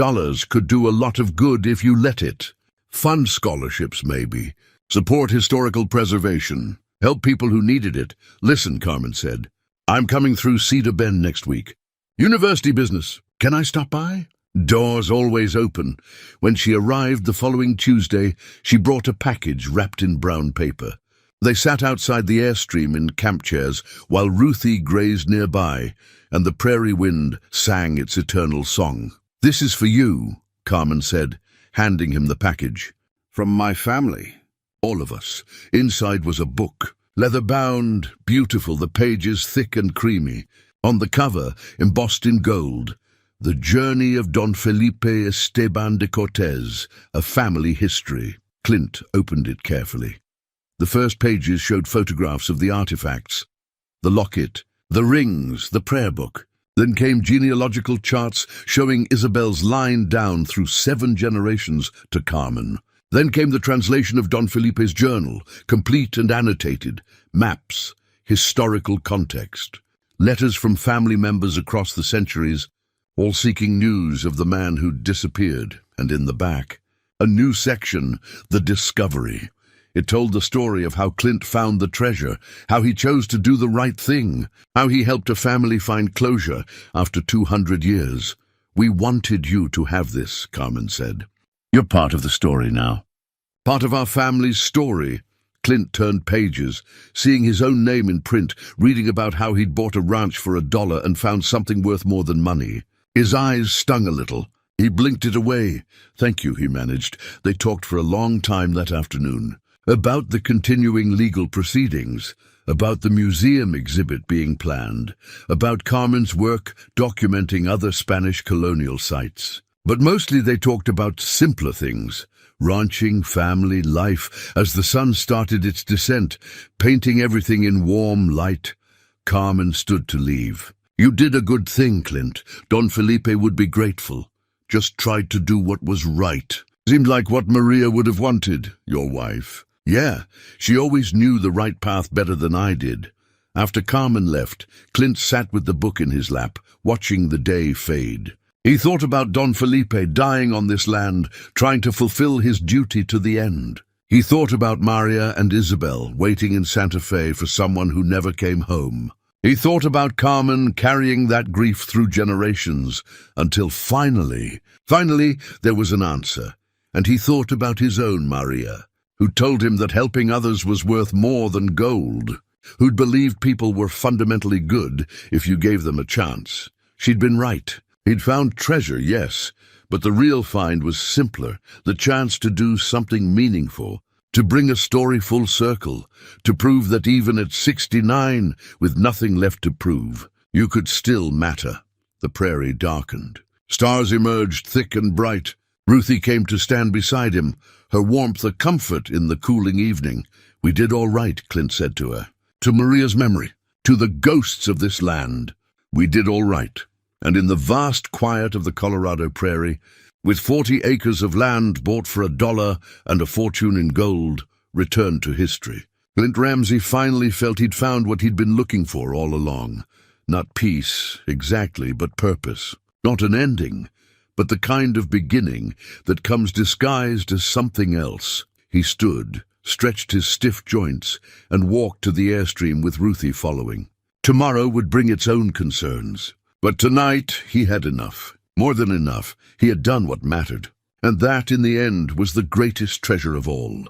could do a lot of good if you let it. Fund scholarships, maybe. Support historical preservation. Help people who needed it. "Listen," Carmen said. "I'm coming through Cedar Bend next week. University business. Can I stop by?" Doors always open. When she arrived the following Tuesday, she brought a package wrapped in brown paper. They sat outside the airstream in camp chairs while Ruthie grazed nearby, and the prairie wind sang its eternal song. "This is for you," Carmen said, handing him the package. "From my family. All of us." Inside was a book. Leather-bound, beautiful, the pages thick and creamy. On the cover, embossed in gold, "The Journey of Don Felipe Esteban de Cortez, a Family History." Clint opened it carefully. The first pages showed photographs of the artifacts, the locket, the rings, the prayer book. Then came genealogical charts showing Isabel's line down through 7 generations to Carmen. Then came the translation of Don Felipe's journal, complete and annotated, maps, historical context, letters from family members across the centuries, all seeking news of the man who'd disappeared. And in the back, a new section, The Discovery. It told the story of how Clint found the treasure, how he chose to do the right thing, how he helped a family find closure after 200 years. "We wanted you to have this," Carmen said. "You're part of the story now. Part of our family's story." Clint turned pages, seeing his own name in print, reading about how he'd bought a ranch for $1 and found something worth more than money. His eyes stung a little. He blinked it away. "Thank you," he managed. They talked for a long time that afternoon. About the continuing legal proceedings, about the museum exhibit being planned, about Carmen's work documenting other Spanish colonial sites. But mostly they talked about simpler things, ranching, family, life, as the sun started its descent, painting everything in warm light. Carmen stood to leave. "You did a good thing, Clint. Don Felipe would be grateful. Just tried to do what was right. Seemed like what Maria would have wanted, your wife." "Yeah, she always knew the right path better than I did." After Carmen left, Clint sat with the book in his lap, watching the day fade. He thought about Don Felipe dying on this land, trying to fulfill his duty to the end. He thought about Maria and Isabel waiting in Santa Fe for someone who never came home. He thought about Carmen carrying that grief through generations, until finally there was an answer. And he thought about his own Maria, who told him that helping others was worth more than gold, who'd believed people were fundamentally good if you gave them a chance. She'd been right. He'd found treasure, yes, but the real find was simpler, the chance to do something meaningful, to bring a story full circle, to prove that even at 69, with nothing left to prove, you could still matter. The prairie darkened. Stars emerged thick and bright. Ruthie came to stand beside him, her warmth a comfort in the cooling evening. "We did all right," Clint said to her. "To Maria's memory, to the ghosts of this land, we did all right." And in the vast quiet of the Colorado prairie, with 40 acres of land bought for $1 and a fortune in gold, returned to history, Clint Ramsey finally felt he'd found what he'd been looking for all along. Not peace, exactly, but purpose. Not an ending, but the kind of beginning that comes disguised as something else. He stood, stretched his stiff joints, and walked to the airstream with Ruthie following. Tomorrow would bring its own concerns. But tonight he had enough. More than enough. He had done what mattered. And that, in the end, was the greatest treasure of all.